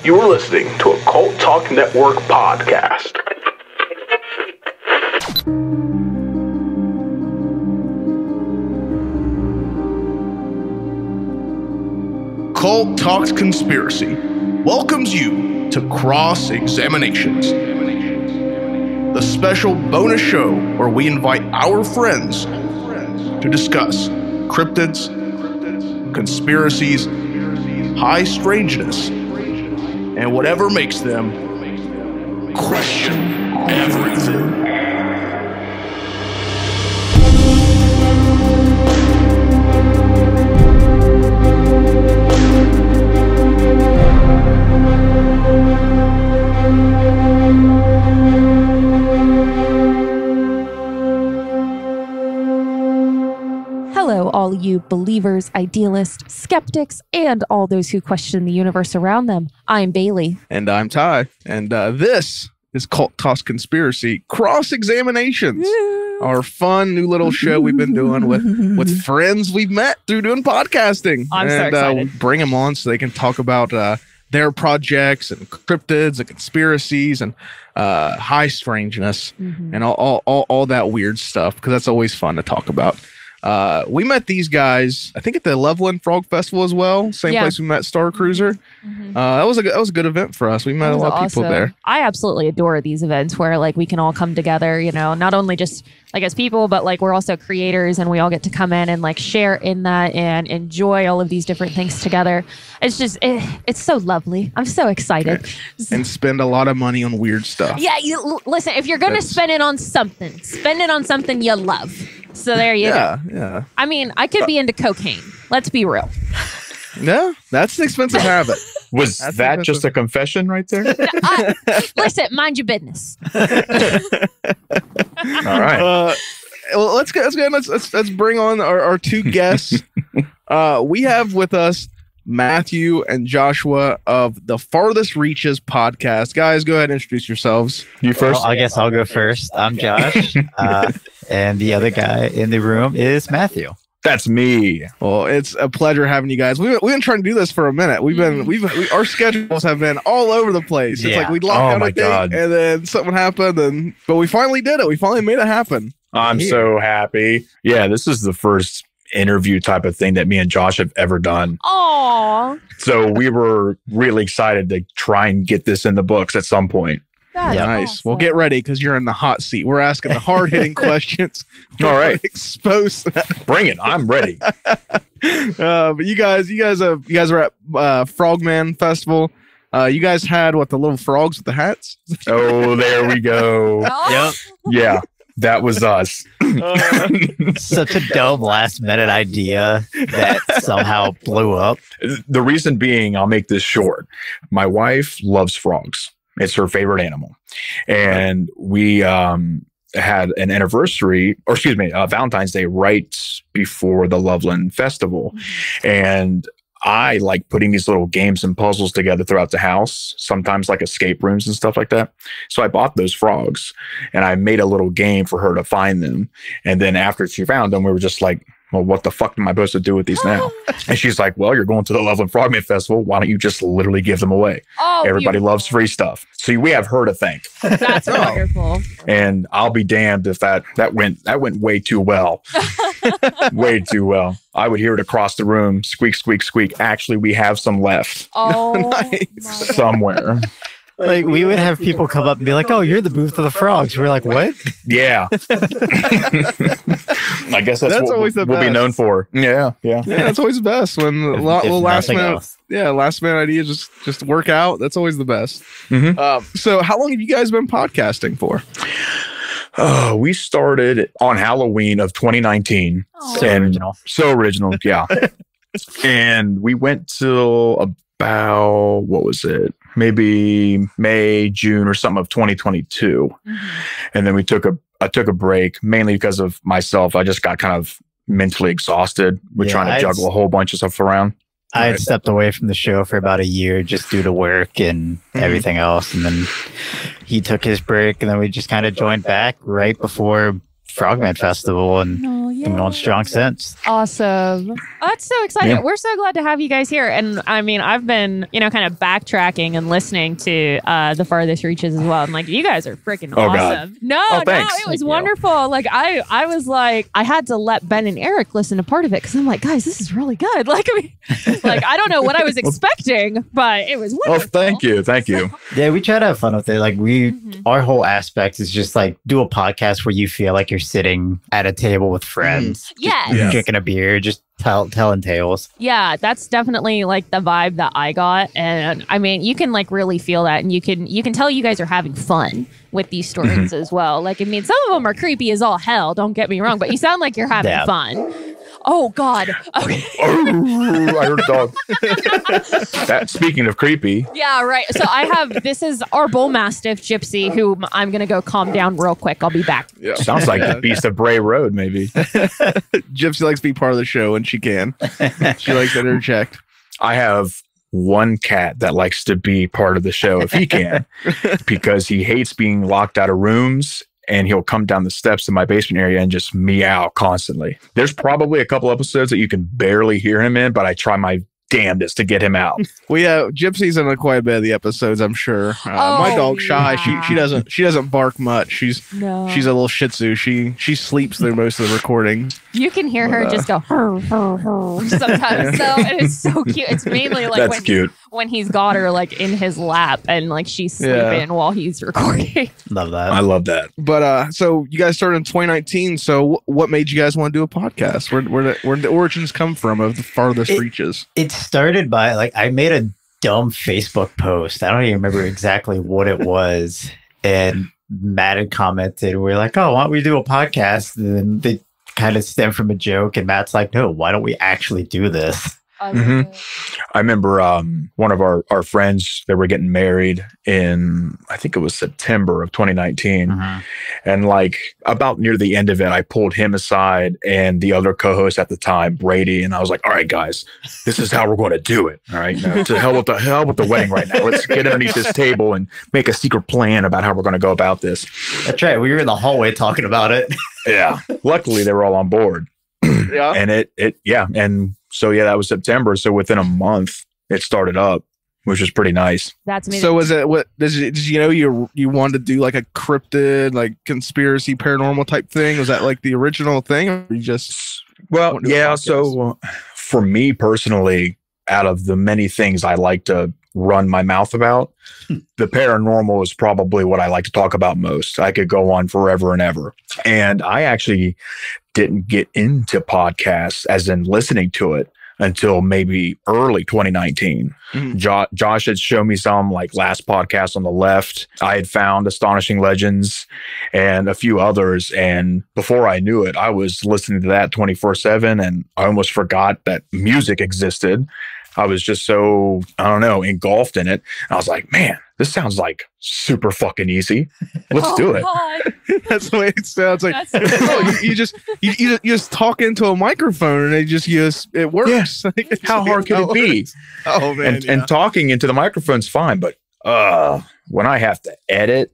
You are listening to a Cult Talk Network podcast. Cult Talks Conspiracy welcomes you to Cross-Examinations, the special bonus show where we invite our friends to discuss cryptids, conspiracies, high strangeness, and whatever makes them question everything. Hello, all you believers, idealists, skeptics, and all those who question the universe around them. I'm Bailey. And I'm Ty. And this is Cult Talks Conspiracy Cross-Examinations, our fun new little show we've been doing with friends we've met through doing podcasting. I'm so excited. Bring them on so they can talk about their projects and cryptids and conspiracies and high strangeness and all that weird stuff, because that's always fun to talk about. We met these guys, I think, at the Loveland Frog Festival as well. Same place we met Star Cruiser. That was a good event for us. We met a lot of people there. I absolutely adore these events where like we can all come together, you know, not only just like as people, but like we're also creators and we all get to come in and like share in that and enjoy all of these different things together. It's just, it's so lovely. I'm so excited. And spend a lot of money on weird stuff. Yeah, listen, if you're going to spend it on something you love. So there you go. Yeah. I mean, I could be into cocaine. Let's be real. No, that's an expensive habit. Was that just a confession right there? Listen, mind your business. All right. Well, let's bring on our two guests. We have with us Matthew and Joshua of the Farthest Reaches Podcast. Guys, go ahead and introduce yourselves. You first? Well, I guess I'll go first. I'm Josh, and the other guy in the room is Matthew. That's me. Well, it's a pleasure having you guys. We've been trying to do this for a minute. Our schedules have been all over the place. It's like we locked out a date and then something happened, but we finally did it. We finally made it happen. I'm so happy. Yeah, this is the first interview type of thing that me and Josh have ever done. Aww. So we were really excited to try and get this in the books at some point. That's nice. awesome. Well, get ready because you're in the hot seat. We're asking the hard-hitting questions. All right, expose that. Bring it. I'm ready. But you guys were at Frogman Festival. You guys had the little frogs with the hats? Oh, there we go. Oh. Yep. Yeah, that was us. Such a dumb last minute idea that somehow blew up. The reason being, I'll make this short. My wife loves frogs. It's her favorite animal. And we had an anniversary, or excuse me, Valentine's Day right before the Loveland Festival. And I like putting these little games and puzzles together throughout the house, sometimes like escape rooms and stuff like that. So I bought those frogs and I made a little game for her to find them. And then after she found them, we were just like, well, what the fuck am I supposed to do with these now? And she's like, well, you're going to the Loveland Frogman Festival. Why don't you just literally give them away? Oh, everybody loves free stuff. So we have her to thank. That's wonderful. And I'll be damned if that went way too well. Way too well. I would hear it across the room. Squeak, squeak, squeak. Actually, we have some left. Oh, nice. Somewhere. Like, we would have people come up and be like, oh, you're the booth of the frogs. We're like, what? Yeah. I guess that's what always we'll be known for. Yeah. That's always the best when the last minute ideas just work out. That's always the best. So how long have you guys been podcasting for? We started on Halloween of 2019. So original. Yeah. And we went till about, what was it? Maybe May, June or something of 2022. And then I took a break, mainly because of myself. I just got kind of mentally exhausted with trying to juggle a whole bunch of stuff around. I had stepped away from the show for about a year just due to work and everything else. And then he took his break, and then we just kind of joined back right before Frogman Festival. And Been going strong since. Awesome. Oh, that's so exciting. Yeah. We're so glad to have you guys here. And I mean, I've been, kind of backtracking and listening to the Farthest Reaches as well. And like, you guys are freaking Oh, awesome. God. No, Thanks. it was Thank you. wonderful. Like I was like, I had to let Ben and Eric listen to part of it because I'm like, guys, this is really good. Like, I mean, like, I don't know what I was expecting, but it was wonderful. Thank you. Thank you. Yeah, we try to have fun with it. Like our whole aspect is just like do a podcast where you feel like you're sitting at a table with friends. Yes. Yeah. Drinking a beer, just telling tales. Yeah, that's definitely like the vibe that I got. And I mean, you can like really feel that, and you can tell you guys are having fun with these stories as well. Like, I mean, some of them are creepy as all hell, don't get me wrong, but you sound like you're having fun. Oh God. Okay. I heard a dog. Speaking of creepy. Yeah, right. So this is our bull mastiff Gypsy, who I'm going to go calm down real quick. I'll be back. Yeah. Sounds like the Beast of Bray Road, maybe. Gypsy likes to be part of the show when she can. She likes to interject. I have one cat that likes to be part of the show if he can, because he hates being locked out of rooms. And he'll come down the steps in my basement area and just meow constantly. There's probably a couple episodes that you can barely hear him in, but I try my damnedest to get him out. Well, yeah, Gypsy's in quite a bit of the episodes, I'm sure. My dog Shy, yeah. she doesn't bark much. She's a little Shih Tzu. She sleeps through most of the recordings. You can hear her just go sometimes. So it is so cute. It's mainly like cute. When he's got her like in his lap and like she's sleeping while he's recording. Love that. I love that. But so you guys started in 2019. So what made you guys want to do a podcast? Where the origins come from of the Farthest Reaches? It started by like I made a dumb Facebook post. I don't even remember exactly what it was, and Matt had commented. We're like, "Oh, why don't we do a podcast?" And then they kind of stemmed from a joke, and Matt's like, "No, why don't we actually do this?" I remember one of our friends, they were getting married in, I think it was September of 2019. And like about near the end of it, I pulled him aside and the other co-host at the time, Brady. And I was like, all right, guys, this is how we're going to do it. All right. Now, to hell with the wedding right now. Let's get underneath this table and make a secret plan about how we're going to go about this. That's right. We were in the hallway talking about it. Yeah. Luckily, they were all on board. Yeah. And And so, that was September. So within a month, it started up, which was pretty nice. That's amazing. So was it, did you know you wanted to do like a cryptid, like conspiracy, paranormal type thing? Was that like the original thing? Or you just... Well, yeah. So for me personally, out of the many things I like to run my mouth about, the paranormal is probably what I like to talk about most. I could go on forever and ever. And I actually didn't get into podcasts, as in listening to it, until maybe early 2019. Josh had shown me some, like last podcast on the left. I had found Astonishing Legends and a few others. And before I knew it, I was listening to that 24/7. And I almost forgot that music existed. I was just so, I don't know, engulfed in it. I was like, man, this sounds like super fucking easy. Let's do it. God. That's the way it sounds like. That's so you just talk into a microphone and it works. Yeah. How hard could it be? Oh man. And talking into the microphone's fine, but when I have to edit,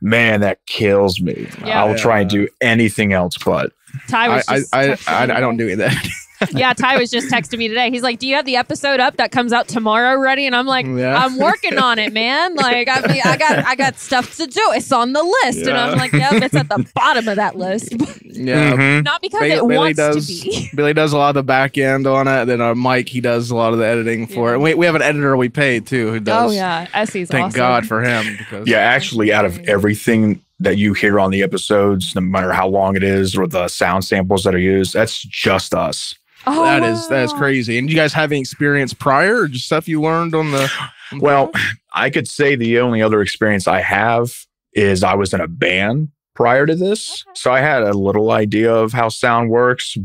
man, that kills me. Yeah. I'll try and do anything else, but Ty was just I don't do that. Yeah, Ty was just texting me today. He's like, "Do you have the episode up that comes out tomorrow ready?" And I'm like, "I'm working on it, man. Like, I mean, I got stuff to do. It's on the list." And I'm like, "Yeah, it's at the bottom of that list." Yeah, not because it wants to be. Billy does a lot of the back end on it. Then Mike, he does a lot of the editing for it. We have an editor we paid too who does. Oh yeah, Essie's Thank awesome. God for him. Because actually, out of everything that you hear on the episodes, no matter how long it is or the sound samples that are used, that's just us. Oh, that is crazy. And you guys have any experience prior, or just stuff you learned on the? Well, I could say the only other experience I have is I was in a band prior to this, so I had a little idea of how sound works.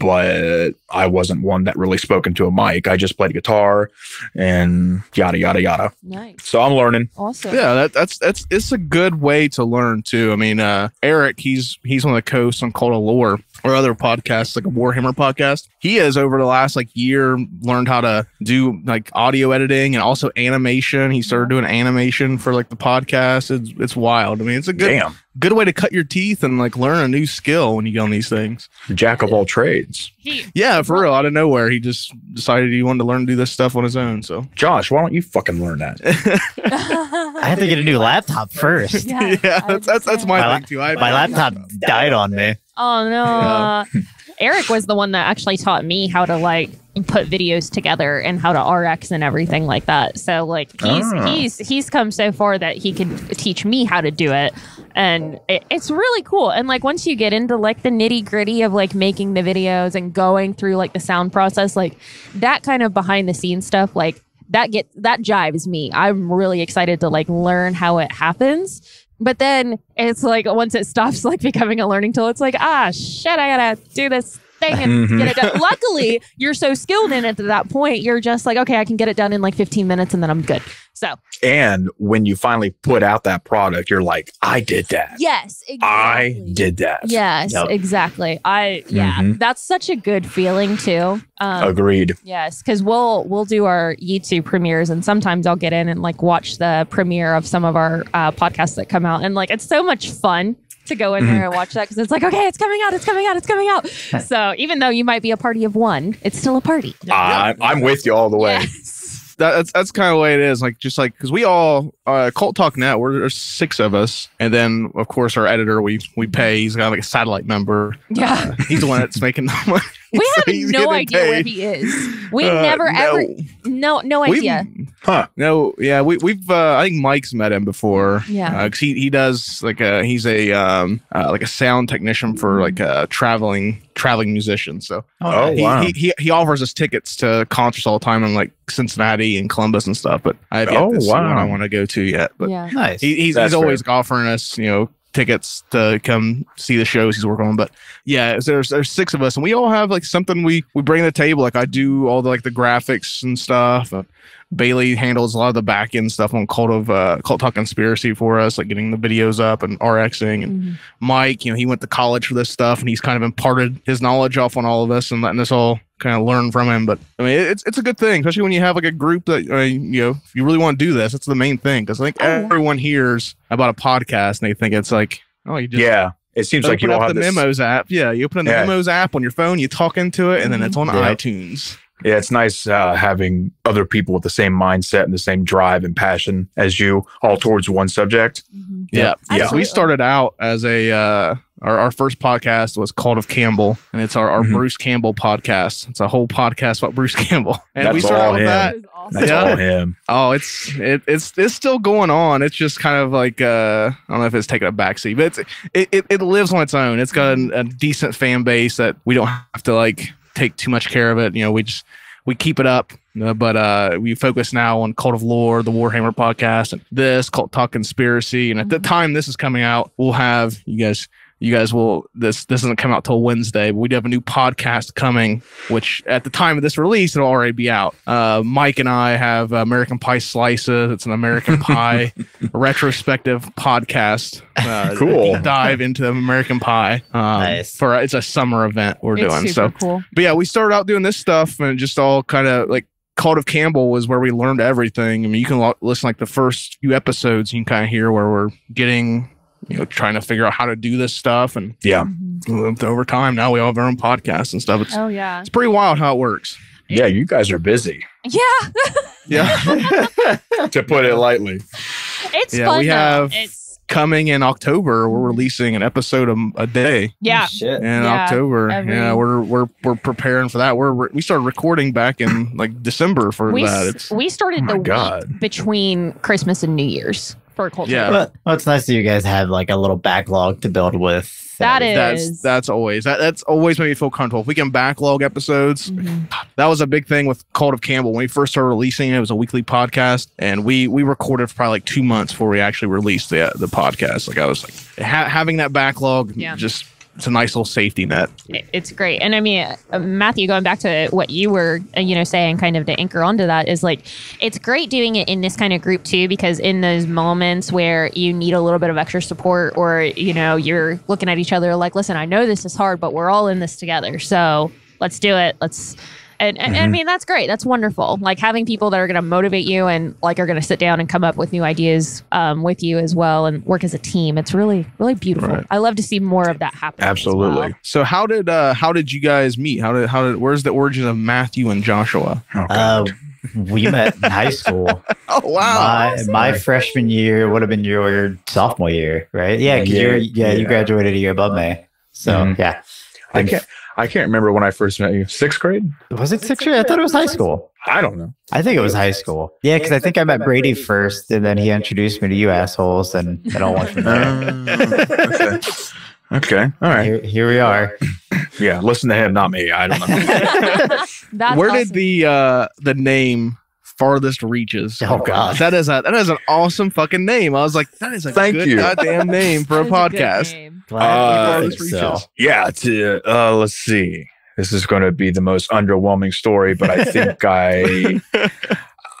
But I wasn't one that really spoke into a mic. I just played guitar and yada yada yada. Nice. So I'm learning. Awesome. Yeah, that's it's a good way to learn too. I mean, Eric, he's one of the hosts on Cult of Lore or other podcasts, like a Warhammer podcast. He has over the last year learned how to do like audio editing and also animation. He started doing animation for like the podcast. It's wild. I mean, it's a good. Damn. good way to cut your teeth and like learn a new skill when you get on these things. Jack of all trades. Yeah, for real. Out of nowhere, he just decided he wanted to learn to do this stuff on his own. So, Josh, why don't you fucking learn that? I had to get a new laptop first. yeah, that's my thing too. My laptop died on me. Oh no. Eric was the one that actually taught me how to like put videos together and how to RX and everything like that. So like he's come so far that he can teach me how to do it. And it's really cool. And like once you get into like the nitty gritty of like making the videos and going through like the sound process, like that kind of behind the scenes stuff, like that jives me. I'm really excited to like learn how it happens. But then it's like once it stops like becoming a learning tool, it's like, shit, I gotta do this thing and get it done. Luckily, you're so skilled in it at that point, you're just like, okay, I can get it done in like 15 minutes and then I'm good. So, and when you finally put out that product, you're like, I did that. Yes, exactly. I did that. Yes, exactly. That's such a good feeling too. Agreed. Yes, because we'll do our YouTube premieres, and sometimes I'll get in and like watch the premiere of some of our podcasts that come out, and like it's so much fun to go in there and watch that because it's like, okay, it's coming out. So even though you might be a party of one, it's still a party. I'm with you all the way. Yes. That's kind of the way it is. Like, just like, because we all, Cult Talk Net, there's 6 of us. And then, of course, our editor, we pay. He's got like a satellite member. Yeah. He's the one that's making the money. We have no idea where he is. We never, ever, no idea. No, yeah, we've, I think Mike's met him before. Yeah. Because he does, like, he's a sound technician for, like, a traveling musician. So wow. he offers us tickets to concerts all the time in, like, Cincinnati and Columbus and stuff. But I have yet to see one I want to go to yet. But nice. He's always offering us, tickets to come see the shows he's working on. But yeah, there's 6 of us, and we all have like something we bring to the table. Like I do all the like the graphics and stuff. Bailey handles a lot of the back end stuff on Cult Talk Conspiracy for us, like getting the videos up and RXing. And Mike, he went to college for this stuff, and he's kind of imparted his knowledge off on all of us and letting us all kind of learn from him. But I mean, it's a good thing, especially when you have like a group that if you really want to do this, that's the main thing. Because I think everyone hears about a podcast and they think it's like, you just it seems like you all have the Memos app. Yeah, you open the Memos app on your phone, you talk into it, and then it's on iTunes. Yeah, it's nice having other people with the same mindset and the same drive and passion as you, all towards one subject. Yeah. We started out as our first podcast was Cult of Campbell, and it's our Bruce Campbell podcast. It's a whole podcast about Bruce Campbell, and that's we started with that. That's all him. Oh, it's still going on. It's just kind of like I don't know if it's taking a backseat, but it lives on its own. It's got a decent fan base that we don't have to like take too much care of it. We keep it up, but we focus now on Cult of Lore, the Warhammer podcast, and this Cult Talk Conspiracy. And at the time this is coming out, we'll have you guys will, this doesn't come out till Wednesday, but we do have a new podcast coming, which at the time of this release, it'll already be out. Mike and I have American Pie Slices. It's an American Pie retrospective podcast. Cool. Deep dive into American Pie. Nice. It's a summer event we're doing. Super cool. But yeah, we started out doing this stuff and just all kind of like, Cult of Campbell was where we learned everything. I mean, you can listen like the first few episodes, you can kind of hear where we're getting, trying to figure out how to do this stuff. And over time, now we all have our own podcasts and stuff. It's pretty wild how it works. Yeah, you guys are busy. Yeah. Yeah. To put it lightly. It's fun. We have coming in October, we're releasing an episode a day. Yeah. In October. We're preparing for that. We started recording back in like December for that. We started the week between Christmas and New Year's for Cult. Yeah. Well, it's nice that you guys have like a little backlog to build with. That's always made me feel comfortable. If we can backlog episodes, that was a big thing with Cult of Campbell. When we first started releasing it, was a weekly podcast, and we recorded for probably like 2 months before we actually released the podcast. Like I was like having that backlog, just it's a nice little safety net. It's great. And I mean, Matthew, going back to what you were, saying kind of to anchor onto that is like, it's great doing it in this kind of group too, because in those moments where you need a little bit of extra support or, you're looking at each other like, listen, I know this is hard, but we're all in this together. So let's do it. Let's And I mean, that's great. That's wonderful. Like having people that are going to motivate you and like are going to sit down and come up with new ideas with you as well and work as a team. It's really, really beautiful. Right. I love to see more of that happen. Absolutely. As well. So how did you guys meet? Where's the origin of Matthew and Joshua? We met in high school. Oh wow! My freshman year would have been your sophomore year, right? Yeah, because you graduated a year above me. So yeah, I can't remember when I first met you. 6th grade? Was it 6th grade? I thought it was high school. I don't know. I think it was high school. Yeah, because I think I met Brady first, and then he introduced me to you assholes, and it all went from there. Okay. All right. Here we are. Yeah, listen to him, not me. I don't know. Where did the name Farthest Reaches? Oh God, that is an awesome fucking name. I was like, that is a good goddamn name for a podcast. Farthest Reaches. Yeah. Let's see. This is going to be the most underwhelming story, but I think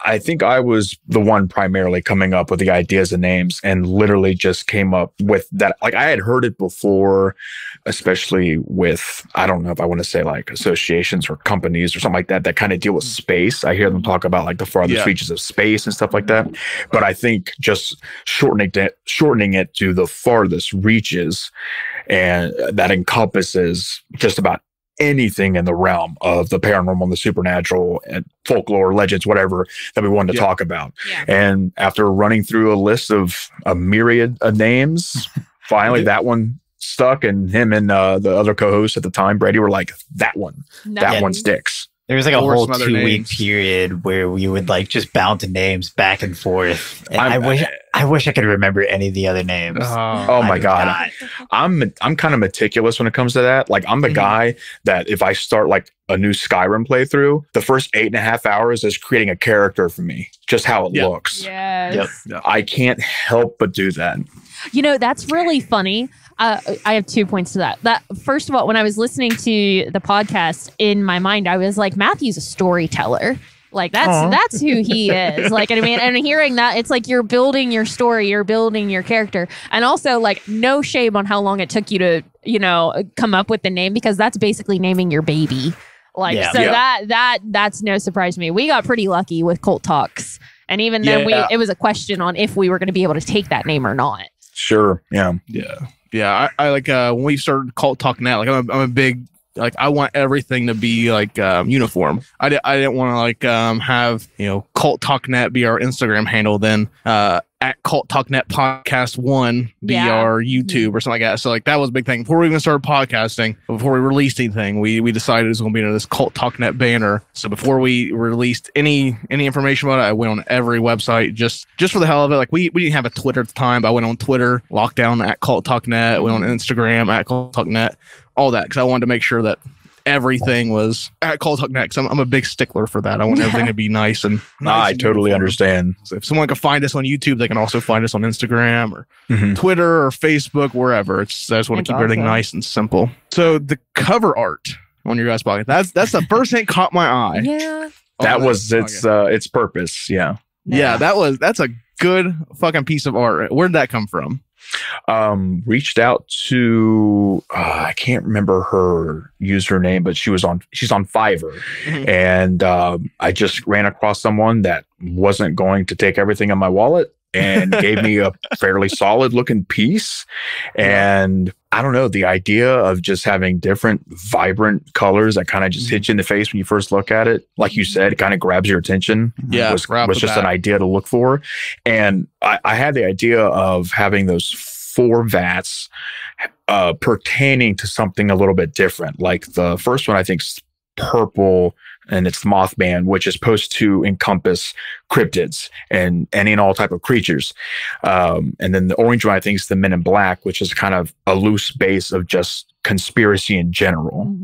I think I was the one primarily coming up with the ideas and names and literally just came up with that. Like I had heard it before, especially with, I don't know if I want to say like associations or companies or something like that kind of deal with space. I hear them talk about like the farthest reaches of space and stuff like that. But I think just shortening it to the farthest reaches, and that encompasses just about anything in the realm of the paranormal and the supernatural and folklore, legends, whatever that we wanted to talk about. Yeah. And after running through a list of a myriad of names, finally that one stuck, and him and the other co-host at the time, Brady, were like, that one sticks. There was like a whole 2-week period where we would like just bounce names back and forth. And I wish I could remember any of the other names. Oh my God. I'm kind of meticulous when it comes to that. Like I'm the guy that if I start like a new Skyrim playthrough, the first 8.5 hours is creating a character for me, just how it looks. Yes. Yep. I can't help but do that. You know, that's really funny. I have 2 points to that. That first of all, when I was listening to the podcast, in my mind, I was like, Matthew's a storyteller. Like that's who he is. Like, I mean, and hearing that, it's like you're building your story, you're building your character, and also like no shame on how long it took you to, you know, come up with the name, because that's basically naming your baby. Like, that's no surprise to me. We got pretty lucky with Cult Talks, and even then, it was a question on if we were going to be able to take that name or not. Sure. Yeah. Yeah, I like when we started Cult Talk Net, like I'm a big, like I want everything to be like uniform. I didn't want to like have, you know, Cult Talk Net be our Instagram handle, then at Cult Talk Net Podcast 1 be our YouTube or something like that. So like that was a big thing. Before we even started podcasting, before we released anything, we decided it was going to be under this Cult Talk Net banner. So before we released any information about it, I went on every website just for the hell of it. Like we didn't have a Twitter at the time, but I went on Twitter, locked down at Cult Talk Net, went on Instagram at Cult Talk Net, all that, because I wanted to make sure that everything was at Cult Talk Net. I'm a big stickler for that. I want everything to be nice and I totally understand. So if someone can find us on YouTube, they can also find us on Instagram or Twitter or Facebook, wherever. I just want to keep everything nice and simple. So the cover art on your guys' podcast, that's the first thing caught my eye. Yeah. That was its purpose. Yeah. Yeah, that's a good fucking piece of art. Where did that come from? Reached out to I can't remember her username, but she's on Fiverr, and I just ran across someone that wasn't going to take everything in my wallet and gave me a fairly solid looking piece. And I don't know, the idea of just having different vibrant colors that kind of just hit you in the face when you first look at it, like you said, it kind of grabs your attention. Was just an idea to look for. And I had the idea of having those 4 vats pertaining to something a little bit different. Like the first one, I think, is purple, and it's Mothman, which is supposed to encompass cryptids and any and all type of creatures. And then the orange one, I think, is the Men in Black, which is kind of a loose base of just conspiracy in general.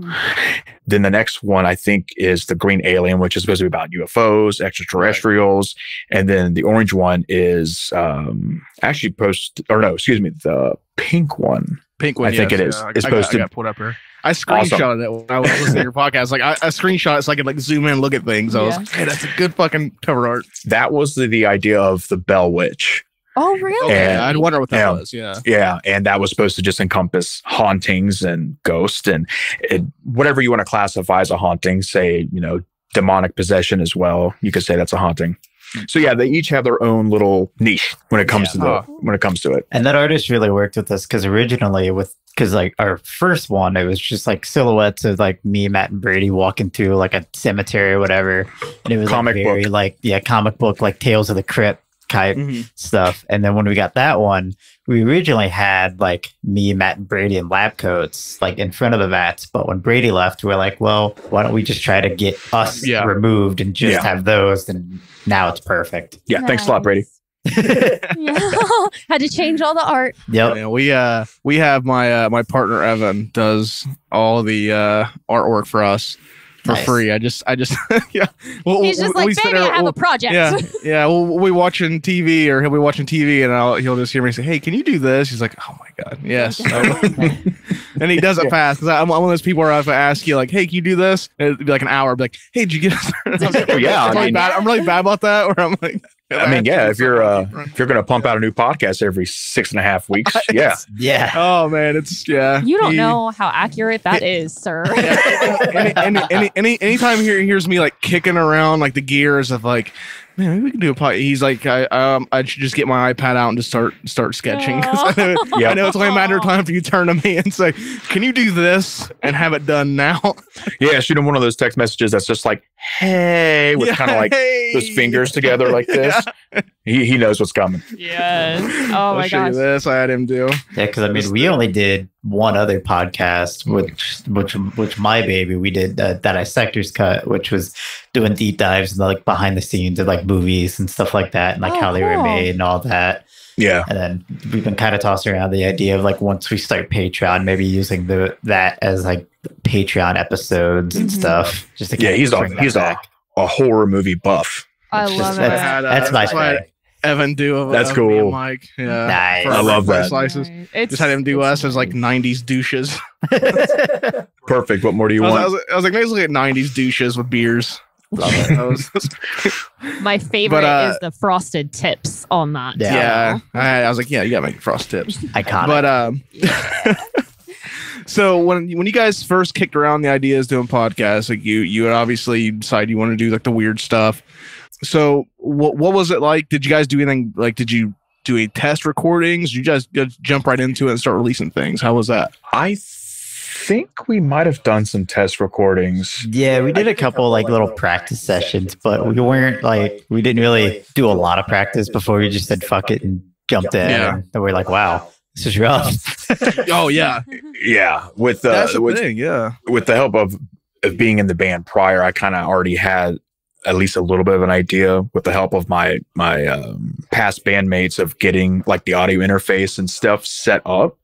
Then the next one, I think, is the green alien, which is supposed to be about UFOs, extraterrestrials. And then the orange one is the pink one. I think it is. It's supposed to got put up here. I screenshotted it when I was listening to your podcast. Like I screenshot it so I could like zoom in and look at things. I was like, hey, that's a good fucking cover art. That was the idea of the Bell Witch. Oh, really? Okay, And- I'd wonder what that yeah. was. Yeah. Yeah, and that was supposed to just encompass hauntings and ghosts and whatever you want to classify as a haunting. Say, demonic possession as well. You could say that's a haunting. So yeah, they each have their own little niche when it comes to it. And that artist really worked with us because originally because like our first one, it was just like silhouettes of like me, Matt, and Brady walking through like a cemetery or whatever. And it was Comic book. comic book, like Tales of the Crypt type stuff. And then when we got that one, we originally had like me, Matt, and Brady in lab coats like in front of the vats. But when Brady left, we're like, well, why don't we just try to get us removed and just have those? And now it's perfect. Yeah, thanks a lot, Brady. Yeah. Had to change all the art. Yep. Yeah, we have my partner Evan does all the artwork for us for free. I just yeah. Well, He's just like, baby, I have a project. Yeah. We'll be watching TV, or he'll be watching TV, and he'll just hear me say, "Hey, can you do this?" He's like, "Oh my god, yes." And he does it fast because I'm one of those people where if I ask you like, "Hey, can you do this?" And it'd be like an hour. I'd be like, "Hey, did you get this?" I'm really bad about that. Where I'm like. I mean, yeah, if you're going to pump out a new podcast every 6.5 weeks, yeah. Yeah. Oh man, it's You don't know how accurate that is, sir. Anytime he hears me like kicking around like the gears of like, man, maybe we can do a podcast. He's like, I should just get my iPad out and just start sketching. I know it's only a matter of time for you to turn to me and say, can you do this and have it done now? Yeah, shoot him one of those text messages that's just like, hey, with kind of like those fingers together like this. Yeah. He knows what's coming. Yes. Oh my gosh. This I had him do. Yeah, because I mean, we only did one other podcast, which my baby, we did that Dissector's Cut, which was doing deep dives and like behind the scenes of like movies and stuff like that, and like how they were made and all that. Yeah. And then we've been kind of tossing around the idea of like once we start Patreon, maybe using that as like Patreon episodes and stuff. Just to he's a horror movie buff. I love it. That's my thing. Evan do. That's cool. Mike. Yeah. Nice. I love that. Slices. Just had him do us as like 90s douches. Perfect. What more do you want? I was like, maybe look at 90s douches with beers. My favorite is the frosted tips on that. Yeah. I was like, yeah, you gotta make frost tips. Iconic. But so when you guys first kicked around the ideas doing podcasts, like you obviously decide you want to do like the weird stuff. So what was it like? Did you guys do anything? Like, did you do any test recordings? Did you just jump right into it and start releasing things? How was that? I think we might have done some test recordings. Yeah, we did a couple like little practice sessions, but we didn't really do a lot of practice before we just said fuck it and jumped in. Yeah. And we're like, wow, this is rough. Oh yeah. Yeah. With That's the thing, yeah. With the help of being in the band prior, I kind of already had at least a little bit of an idea with the help of my past bandmates of getting like the audio interface and stuff set up.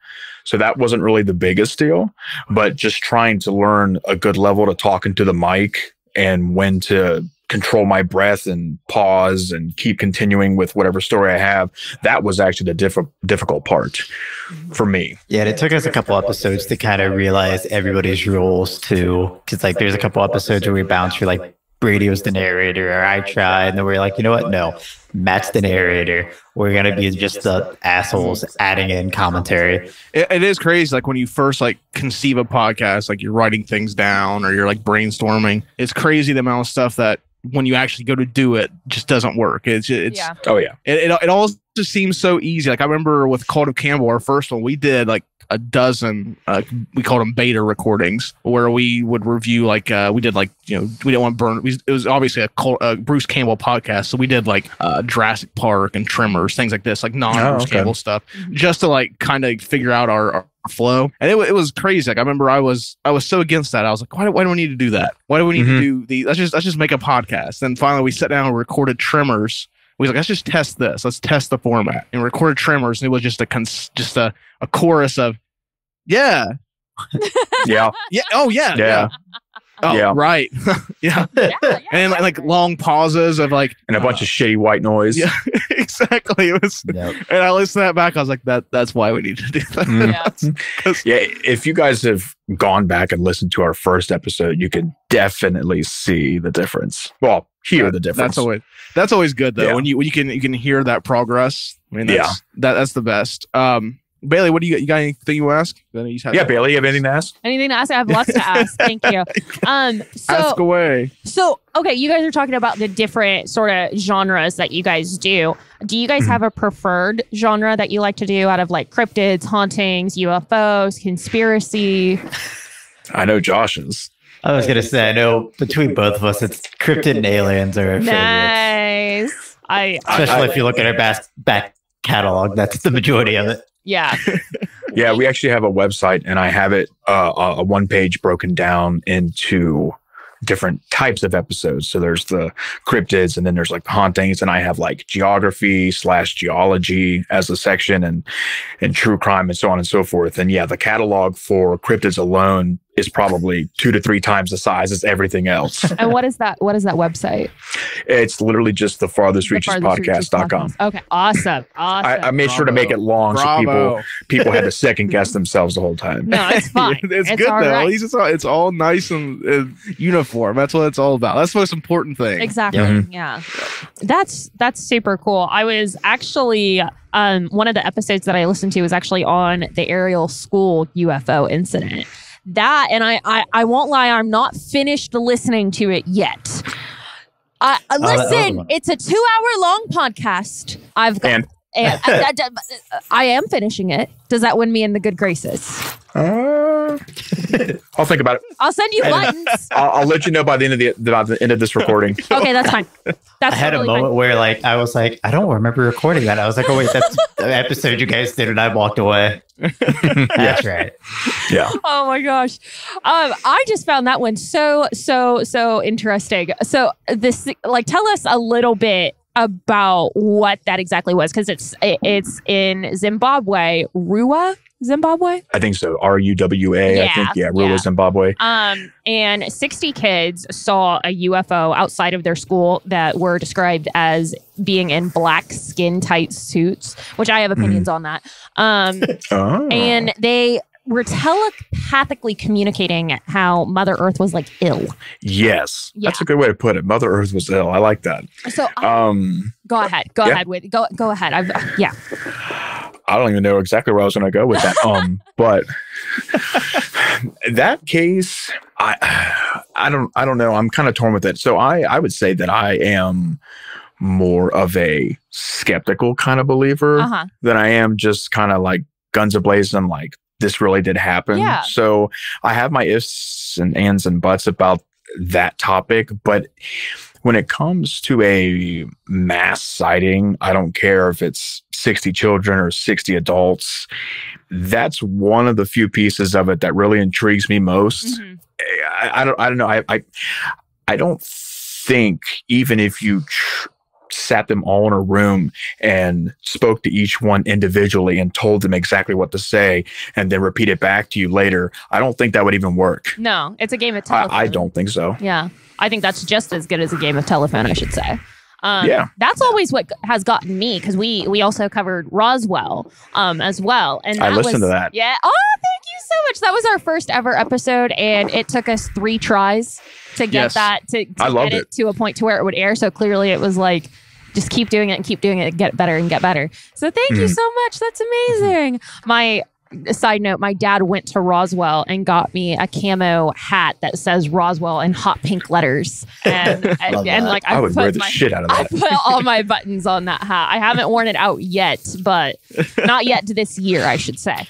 So that wasn't really the biggest deal, but just trying to learn a good level to talk into the mic and when to control my breath and pause and keep continuing with whatever story I have. That was actually the difficult part for me. Yeah, and it took us a couple episodes to kind of realize everybody's roles too. Because like there's a couple episodes where we bounce through like Brady was the narrator, or I tried, and then we're like, you know what? No, Matt's the narrator. We're gonna be just the assholes adding in commentary. It is crazy. Like when you first like conceive a podcast, like you're writing things down or you're like brainstorming. It's crazy the amount of stuff that when you actually go to do it just doesn't work. It's oh yeah. It all just seems so easy. Like I remember with Cult of Campbell, our first one, we did like a dozen we called them beta recordings where we would review like we did like, you know, we didn't want to burn it was obviously a Bruce Campbell podcast, so we did like Jurassic Park and Tremors, things like this, like non-Bruce Campbell stuff, just to like kind of figure out our flow. And it was crazy. Like I remember I was so against that. I was like, why do we need to do that? Why do we need to do the let's just make a podcast? And finally we sat down and recorded Tremors. We was like, let's just test this. Let's test the format. And recorded Tremors, and it was just a chorus of, yeah. Yeah. Yeah. Oh, yeah. Yeah. Oh, Yeah. right. Yeah. And like long pauses of like, And a bunch of shitty white noise. yeah, exactly. It was, Yep. and I listened to that back. I was like, that's why we need to do that. Yeah. Yeah, if you guys have gone back and listened to our first episode, you can definitely see the difference. Well, hear the difference. That's always good though. Yeah. When you can hear that progress. I mean, Yeah. that's the best. Bailey, what do you got anything you want to ask? Yeah, Bailey, you have anything to ask? Anything to ask? I have lots to ask. Thank you. Ask away. So, okay, you guys are talking about the different sort of genres that you guys do. Do you guys have a preferred genre that you like to do out of like cryptids, hauntings, UFOs, conspiracy? I know Josh's. I was gonna say, I know between both of us, it's cryptid and aliens are our favorites. Nice. Especially if you look at our back catalog, that's the majority of it. Yeah. Yeah, we actually have a website, and I have it a one page broken down into different types of episodes. So there's the cryptids, and then there's like the hauntings, and I have like geography/geology as a section, and true crime, and so on and so forth. And yeah, the catalog for cryptids alone is probably 2 to 3 times the size as everything else. And what is that? What is that website? It's literally just the Farthest Reaches Podcast.com. Okay. Awesome. I made sure to make it long Bravo. so people had to second guess themselves the whole time. No, it's fine. It's good all though. right. At least it's all nice and uniform. That's what it's all about. That's the most important thing. Exactly. Mhm. Yeah. That's super cool. I was actually one of the episodes that I listened to was actually on the Ariel School UFO incident. That, and I won't lie, I'm not finished listening to it yet. Listen, it's a 2-hour long podcast. I've got, and I am finishing it. Does that win me in the good graces? I'll think about it. I'll send you buttons. I'll let you know by the end of this recording. Okay, that's fine. That's I had totally a moment fine. where like I was like, I don't remember recording that. I was like, oh wait, that's the episode you guys did, and I walked away. That's right. Yeah. Oh my gosh. I just found that one so interesting. So this, like, tell us a little bit about what that exactly was, because it's in Zimbabwe, Ruwa, Zimbabwe. I think so. RUWA. I think Ruwa, Zimbabwe. And 60 kids saw a UFO outside of their school that were described as being in black skin tight suits, which I have opinions on that. And they were telepathically communicating how Mother Earth was like ill. Yes, Yeah. that's a good way to put it. Mother Earth was ill. I like that. So go ahead. Go ahead. I don't even know exactly where I was going to go with that. But that case, I don't know. I'm kind of torn with it. So I would say that I am more of a skeptical kind of believer than I am just kind of like guns ablazing, like this really did happen. Yeah. So I have my ifs and ands and buts about that topic, but when it comes to a mass sighting, I don't care if it's 60 children or 60 adults. That's one of the few pieces of it that really intrigues me most. I don't know. I don't think even if you sat them all in a room and spoke to each one individually and told them exactly what to say and then repeat it back to you later, I don't think that would even work. No, it's a game of telephone. I don't think so. Yeah. I think that's just as good as a game of telephone, I should say. Yeah. That's always what has gotten me, because we also covered Roswell as well. And I listened to that. Yeah. Oh, thank you so much. That was our first ever episode, and it took us 3 tries to get that to get it to a point to where it would air. So clearly it was like, just keep doing it and keep doing it and get better and get better. So thank you so much. That's amazing. Side note, my dad went to Roswell and got me a camo hat that says Roswell in hot pink letters. And like I would wear the shit out of that. I put all my buttons on that hat. I haven't worn it out yet, but not yet this year, I should say.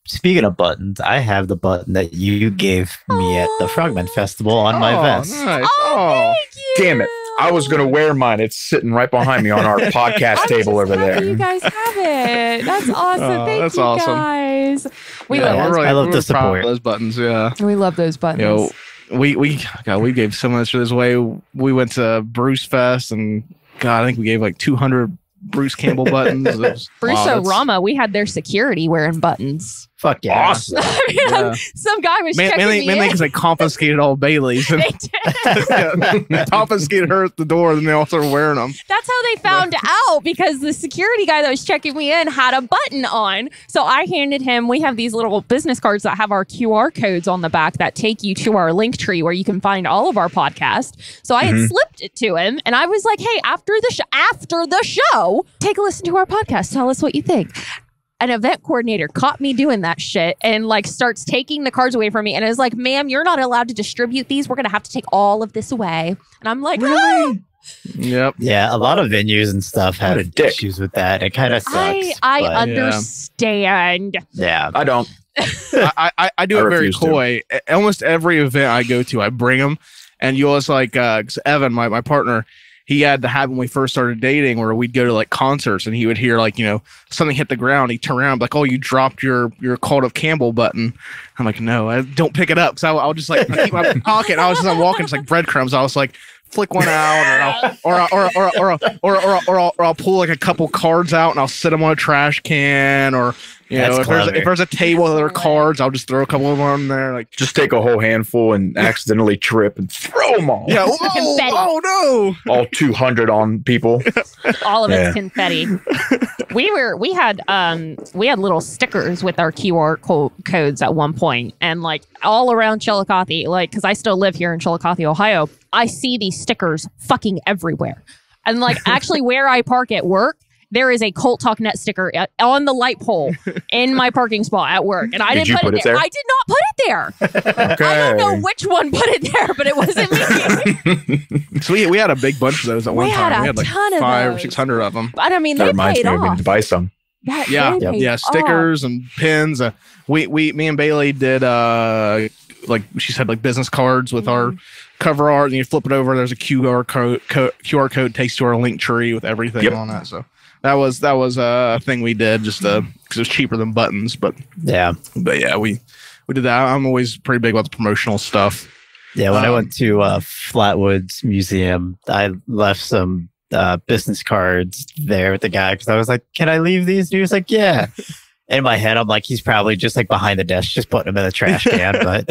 Speaking of buttons, I have the button that you gave me at the Frogman Festival on my vest. Nice. Oh, thank you. Damn it. I was going to wear mine. It's sitting right behind me on our podcast table over there. You guys have it. That's awesome. Thank you awesome. guys. We Yeah, love we're those. really- I love we're the proud of support. those buttons. Yeah. We love those buttons. We gave so much this way. We went to Bruce Fest, and God, I think we gave like 200 Bruce Campbell buttons. Bruce Rama, we had their security wearing buttons. Fuck yeah. Awesome. I mean, Yeah. some guy was checking Mainly me in. because they confiscated all Baileys. And They did. they confiscated her at the door, and they all started wearing them. That's how they found out, because the security guy that was checking me in had a button on. So I handed him, we have these little business cards that have our QR codes on the back that take you to our Linktree where you can find all of our podcasts. So I had slipped it to him, and I was like, hey, after the show, take a listen to our podcast. Tell us what you think. An event coordinator caught me doing that shit and like starts taking the cards away from me and is like, ma'am, you're not allowed to distribute these. We're going to have to take all of this away. And I'm like, really? Yep. Yeah, a lot of venues and stuff What a have dick. issues with that. It kind of sucks. I but understand. yeah. I don't. I do I it very refuse to. coy. Almost every event I go to, I bring them. And you always like, 'cause Evan, my partner, he had to have when we first started dating where we'd go to like concerts and he would hear like, something hit the ground. He'd turn around like, oh, you dropped your Call of Campbell button. I'm like, no, I don't pick it up. So I'll just like keep my pocket. I'm walking, it's like breadcrumbs. I was like, flick one out, or I'll pull like a couple cards out and I'll sit them on a trash can, or That's if there's a table with other cards, I'll just throw a couple of them on there. Like, Just take a whole handful and accidentally trip and throw them all. yeah, Confetti. oh no, All 200 on people. All of it's Yeah. confetti. We had little stickers with our QR codes at one point, and like all around Chillicothe, like because I still live here in Chillicothe, Ohio. I see these stickers fucking everywhere, and like actually where I park at work, there is a Cult Talk Net sticker on the light pole in my parking spot at work, and I Did didn't you put it there. I did not put it there. Okay. I don't know which one put it there, but it wasn't me. So we had a big bunch of those at one We time. had We a had like ton of 500 or those. 600 of them. But I mean, That they reminds paid me, we need off. to buy some. That Yeah, they paid yeah, off. stickers and pins. Me and Bailey did like she said, like business cards with our cover art, and you flip it over. There's a QR code takes to our Linktree with everything on it. So that was a thing we did just because it was cheaper than buttons. But Yeah. we did that. I'm always pretty big about the promotional stuff. Yeah. When I went to Flatwoods Museum, I left some business cards there with the guy because I was like, can I leave these? And he was like, yeah. In my head, I'm like, he's probably just like behind the desk, just putting them in the trash can. But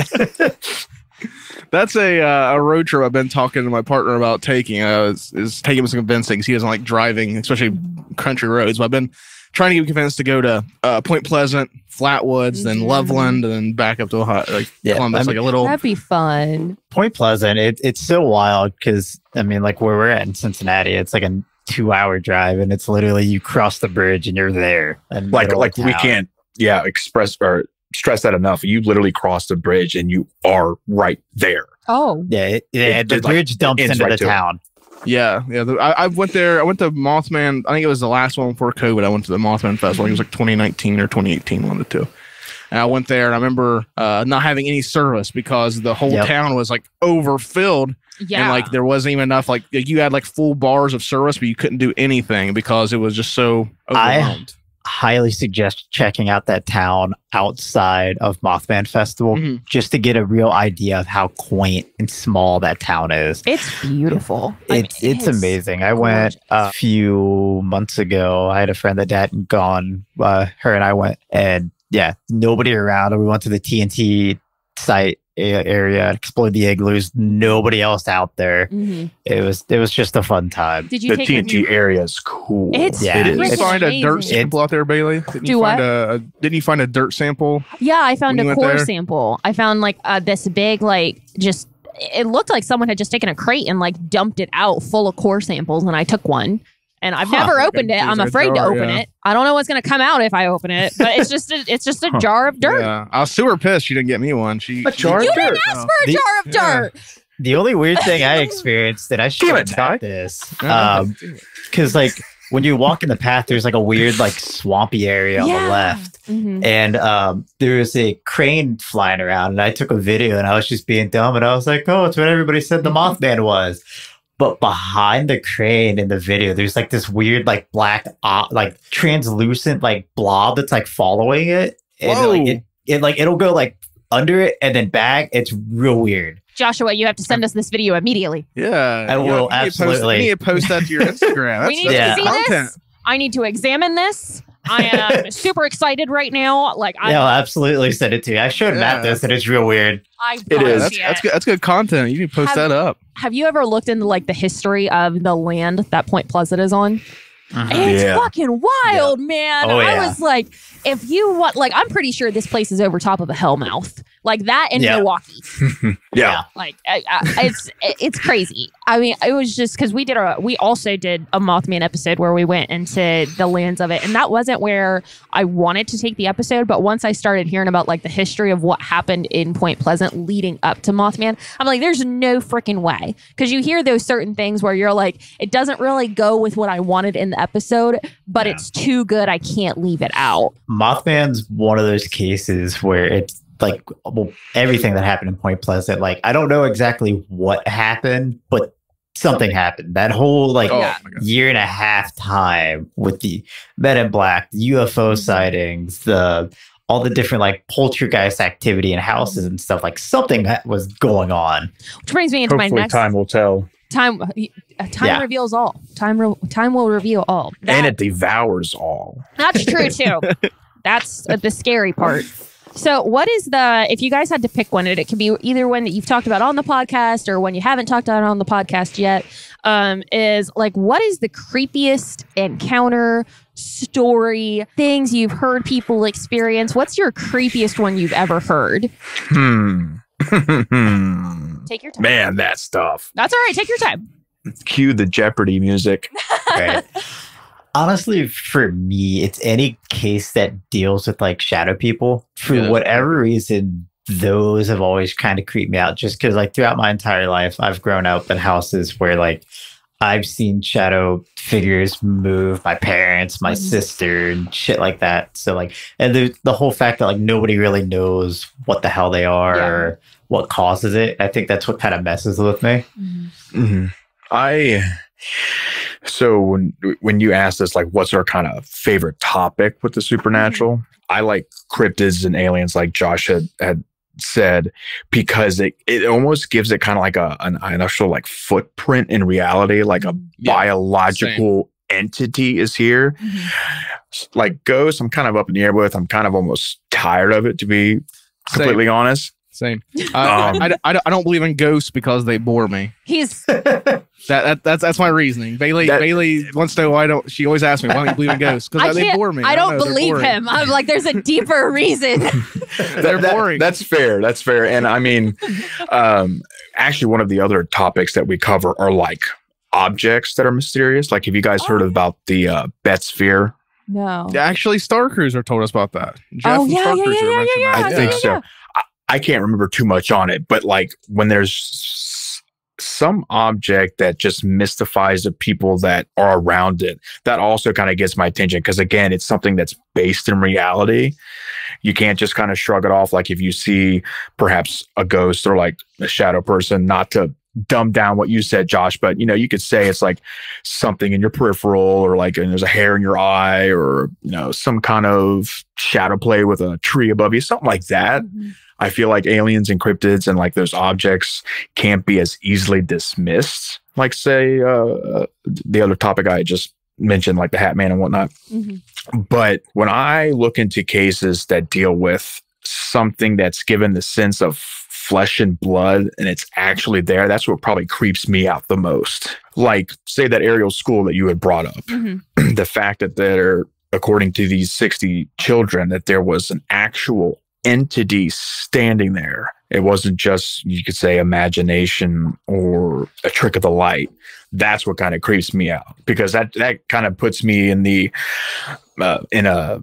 That's a road trip I've been talking to my partner about taking. Is taking him some convincing because he doesn't like driving, especially country roads. But I've been trying to get convinced to go to Point Pleasant, Flatwoods, then Loveland, and then back up to Ohio, Columbus, like a little. That'd be fun. Point Pleasant, it's so wild because, I mean, like where we're at in Cincinnati, it's like a 2-hour drive, and it's literally you cross the bridge and you're there. And Like we can't, express or stress that enough. You literally cross the bridge and you are right there. Oh, Yeah, the just, bridge dumps ends into right the to it. town. Yeah. I went there. I went to Mothman. I think it was the last one before COVID. I went to the Mothman Festival. I think it was like 2019 or 2018, one of the two. And I went there, and I remember not having any service because the whole town was like overfilled. yeah. And like there wasn't even enough, like you had like full bars of service, but you couldn't do anything because it was just so overwhelmed. Highly suggest checking out that town outside of Mothman Festival just to get a real idea of how quaint and small that town is. It's beautiful. It's amazing. I went a few months ago. I had a friend that hadn't gone. Her and I went, and nobody around. We went to the TNT site area, explored the igloos. Nobody else out there. It was just a fun time. Did you The take TNT area is cool. It's Yeah, Did you it's find a dirt amazing. sample out there, Bailey? Didn't Do you what? Didn't you find a dirt sample? Yeah, I found when you a went core there? sample. I found like this big, like just, it looked like someone had just taken a crate and like dumped it out full of core samples, and I took one. And I've never opened it. I'm Use a afraid to jar, open yeah. it. I don't know what's going to come out if I open it, but it's just a jar of dirt. Yeah, I was super pissed she didn't get me one. A jar of You dirt. didn't ask for a jar of dirt. The only weird thing I experienced, and I should Damn have it, Ty. met this, because like when you walk in the path, there's like a weird like swampy area on the left, and there was a crane flying around, and I took a video, and I was just being dumb, and I was like, oh, it's what everybody said the Mothman was. But behind the crane in the video, there's like this weird, like black, like translucent, like blob that's like following it, and it'll go like under it and then back. It's real weird. Joshua, you have to send us this video immediately. Yeah, I will absolutely. You need to post that to your Instagram. We need to see content. this. I need to examine this. I am super excited right now. Like, Yeah, I'll absolutely send it to you. I showed Matt this, and it's real weird. It is. That's good content. You can post that up. Have you ever looked into like the history of the land that Point Pleasant is on? It's fucking wild, man. I was like, if you want, like, I'm pretty sure this place is over top of a hellmouth, like that in Milwaukee. Like it's crazy. I mean, it was just because we also did a Mothman episode where we went into the lands of it, and that wasn't where I wanted to take the episode. But once I started hearing about like the history of what happened in Point Pleasant leading up to Mothman, I'm like, there's no freaking way, because you hear those certain things where you're like, it doesn't really go with what I wanted in the episode, but it's too good, I can't leave it out. Mothman's one of those cases where it's like, well, everything that happened in Point Pleasant, like, I don't know exactly what happened, but something happened. That whole year and a half time with the Men in Black, the UFO sightings, all the different like poltergeist activity in houses and stuff, like something that was going on. Which brings me into my next. Time will tell. Time reveals all. Time will reveal all. And it devours all. That's true too. That's the scary part. So what is if you guys had to pick one, and it can be either one that you've talked about on the podcast or one you haven't talked about on the podcast yet, is like, what is the creepiest encounter, story, things you've heard people experience? What's your creepiest one you've ever heard? Take your time. Man, that's tough. That's all right. Take your time. Cue the Jeopardy music. Right. Honestly, for me, it's any case that deals with like shadow people. For whatever reason, those have always kind of creeped me out, just because like throughout my entire life, I've grown up in houses where like I've seen shadow figures move my parents, my sister, and shit like that. So like, and the whole fact that like nobody really knows what the hell they are or what causes it. I think that's what kind of messes with me. So when you ask us, like, what's our kind of favorite topic with the supernatural? I like cryptids and aliens, like Josh had said, because it almost gives it kind of like an actual like footprint in reality, like a biological entity is here. Like ghosts, I'm kind of up in the air with. I'm kind of almost tired of it, to be completely honest. Same. I don't believe in ghosts because they bore me. That's my reasoning. Bailey wants to know why don't. She always asks me, why don't you believe in ghosts? Because they bore me. I don't believe him. I'm like, there's a deeper reason. They're boring. That's fair. That's fair. And I mean, actually, one of the other topics that we cover are like objects that are mysterious. Like, have you guys heard about the Bet Sphere? No. Actually, Star Cruiser told us about that. Jeff from Star Cruiser mentioned that. I think so. I can't remember too much on it, but like when there's some object that just mystifies the people that are around it, that also kind of gets my attention, because again, it's something that's based in reality. You can't just kind of shrug it off. Like if you see perhaps a ghost or like a shadow person, not to dumb down what you said, Josh, but you know, you could say it's like something in your peripheral, or like, and there's a hair in your eye, or you know, some kind of shadow play with a tree above you, something like that. I feel like aliens and cryptids and like those objects can't be as easily dismissed. Like say the other topic I just mentioned, like the Hat Man and whatnot. But when I look into cases that deal with something that's given the sense of flesh and blood and it's actually there, that's what probably creeps me out the most. Like say that aerial school that you had brought up. The fact that there, according to these 60 children, that there was an actual entity standing there. It wasn't just, you could say, imagination or a trick of the light. That's what kind of creeps me out, because that kind of puts me in the in a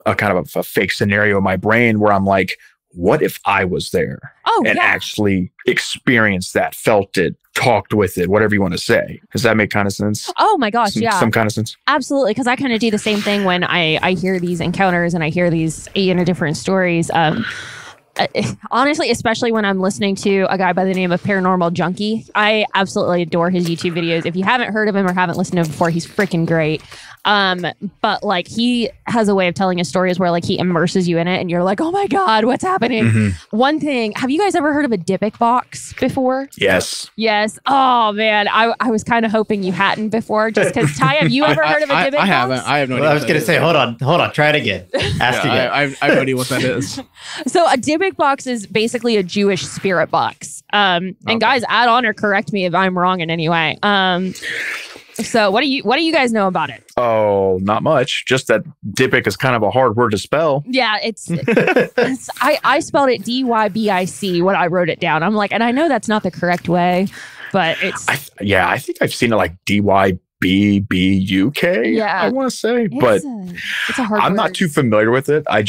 kind of a fake scenario in my brain where I'm like, what if I was there and actually experienced that, felt it, talked with it, whatever you want to say? Does that make kind of sense? Oh my gosh, Some kind of sense. Absolutely, because I kind of do the same thing when I hear these encounters and I hear these different stories. honestly, especially when I'm listening to a guy by the name of Paranormal Junkie, I absolutely adore his YouTube videos. If you haven't heard of him or haven't listened to him before, he's freaking great. But like he has a way of telling his stories where like he immerses you in it and you're like, oh my God, what's happening? One thing, have you guys ever heard of a Dybbuk box before? Yes. Yes. Oh man, I was kind of hoping you hadn't before, just because Ty, have you ever heard of a Dybbuk box? I haven't. I have no idea. I was going to say, hold on, try it again. Ask again. I have no idea what that is. So a Dybbuk box is basically a Jewish spirit box. And guys, add on or correct me if I'm wrong in any way. So what do you guys know about it? Oh, not much. Just that Dybbuk is kind of a hard word to spell. Yeah, I spelled it Dybic when I wrote it down. I'm like, and I know that's not the correct way, but it's. I think I've seen it like Dybuk. Yeah, I want to say, but it's a hard I'm word. not too familiar with it. I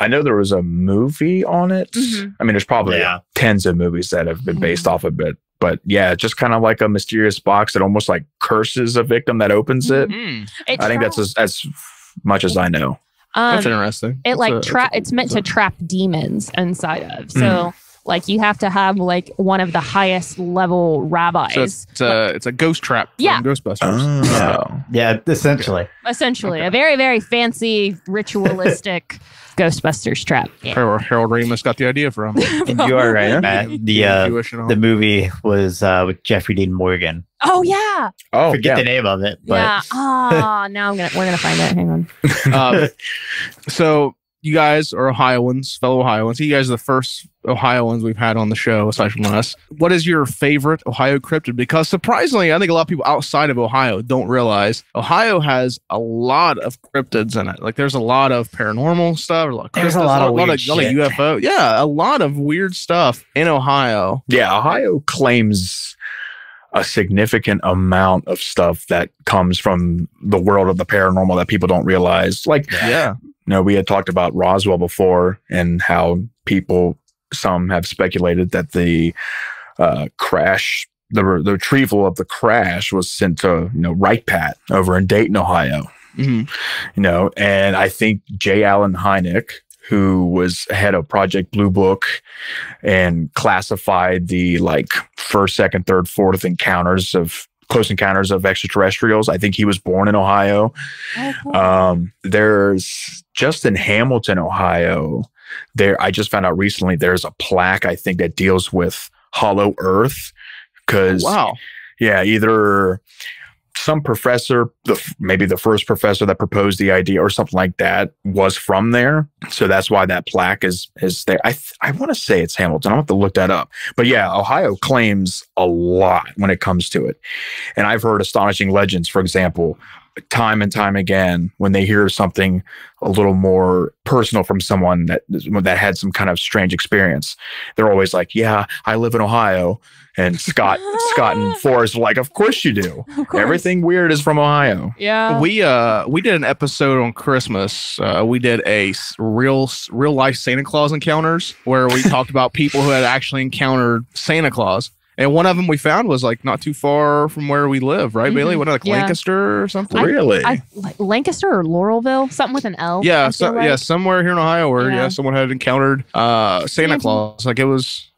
know there was a movie on it. I mean, there's probably tens of movies that have been based off of it. But yeah, just kind of like a mysterious box that almost like curses a victim that opens it. I think that's as much as I know. That's interesting. It like it's meant to trap demons inside of. So like you have to have like one of the highest level rabbis. So it's a ghost trap from Ghostbusters. Yeah, essentially. Essentially, a very, very fancy ritualistic Ghostbusters trap. Yeah. Harold Ramis got the idea from. And you are right, Matt. The movie was with Jeffrey Dean Morgan. Oh yeah. Oh, forget the name of it. But. Yeah. Oh, now we're gonna find it. Hang on. So you guys are Ohioans, fellow Ohioans. You guys are the first Ohioans we've had on the show, aside from us. What is your favorite Ohio cryptid? Because surprisingly, I think a lot of people outside of Ohio don't realize Ohio has a lot of cryptids in it. Like there's a lot of paranormal stuff. There's a lot of weird shit. UFO. Yeah, a lot of weird stuff in Ohio. Yeah, Ohio claims a significant amount of stuff that comes from the world of the paranormal that people don't realize. Like, we had talked about Roswell before and how some have speculated that the crash, the retrieval of the crash was sent to, Wright Pat over in Dayton, Ohio. And I think J. Allen Hynek, who was head of Project Blue Book and classified the first, second, third, fourth close encounters of extraterrestrials. I think he was born in Ohio. Oh, cool. There's just in Hamilton, Ohio, I just found out recently there's a plaque, I think, that deals with hollow earth. Because, either some professor, maybe the first professor that proposed the idea or something like that was from there. So that's why that plaque is there. I want to say it's Hamilton. I'll have to look that up. But yeah, Ohio claims a lot when it comes to it. And I've heard astonishing legends, for example, time and time again, when they hear something a little more personal from someone that had some kind of strange experience, they're always like, yeah, I live in Ohio. And Scott and Forrest were like, of course you do. Everything weird is from Ohio. Yeah. We did an episode on Christmas. We did a real life Santa Claus encounters where we talked about people who had actually encountered Santa Claus. And one of them we found was not too far from where we live, right, Bailey? What, Lancaster or something? Really? Lancaster or Laurelville? Something with an L. Yeah, somewhere here in Ohio where someone had encountered Santa Claus. It